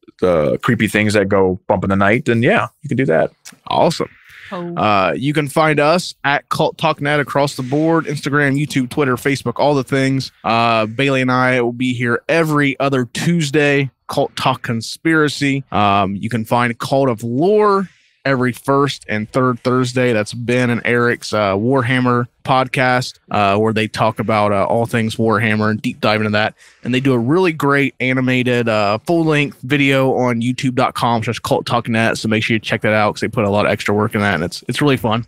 creepy things that go bump in the night, then yeah, you can do that. Awesome. You can find us at Cult Talk Net across the board, Instagram, YouTube, Twitter, Facebook, all the things. Bailey and I will be here every other Tuesday, Cult Talk Conspiracy. You can find Cult of Lore every first and third Thursday. That's Ben and Eric's Warhammer podcast, where they talk about all things Warhammer and deep dive into that. And they do a really great animated full-length video on youtube.com/culttalknet. So make sure you check that out because they put a lot of extra work in that, and it's really fun.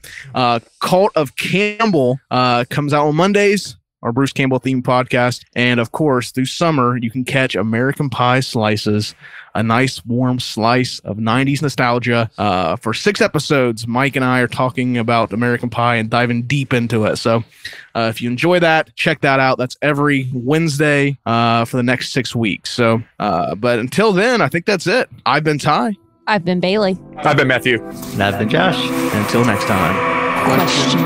Cult of Campbell comes out on Mondays, our Bruce Campbell themed podcast. And of course, through summer, you can catch American Pie Slices, a nice warm slice of 90s nostalgia. For 6 episodes, Mike and I are talking about American Pie and diving deep into it. So if you enjoy that, check that out. That's every Wednesday for the next 6 weeks. So, but until then, I think that's it. I've been Ty. I've been Bailey. I've been Matthew. And I've been Josh. Until next time. Question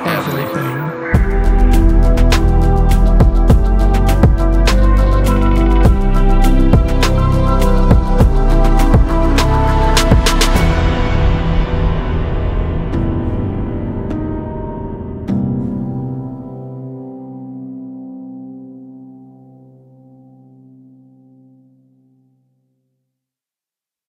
everything.